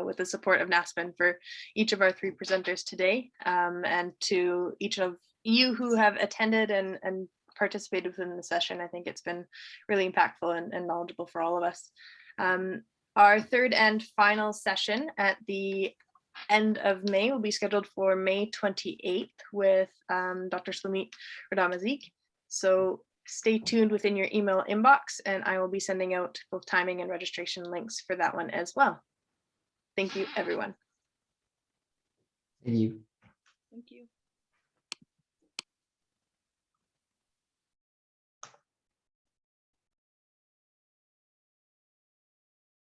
with the support of NASPEM, for each of our 3 presenters today, and to each of you who have attended and participated within the session. I think it's been really impactful and knowledgeable for all of us. Our 3rd and final session at the end of May will be scheduled for May 28th with Dr. Shlomi Radamazik. So stay tuned within your email inbox, and I will be sending out both timing and registration links for that one as well. Thank you, everyone. Thank you. Thank you.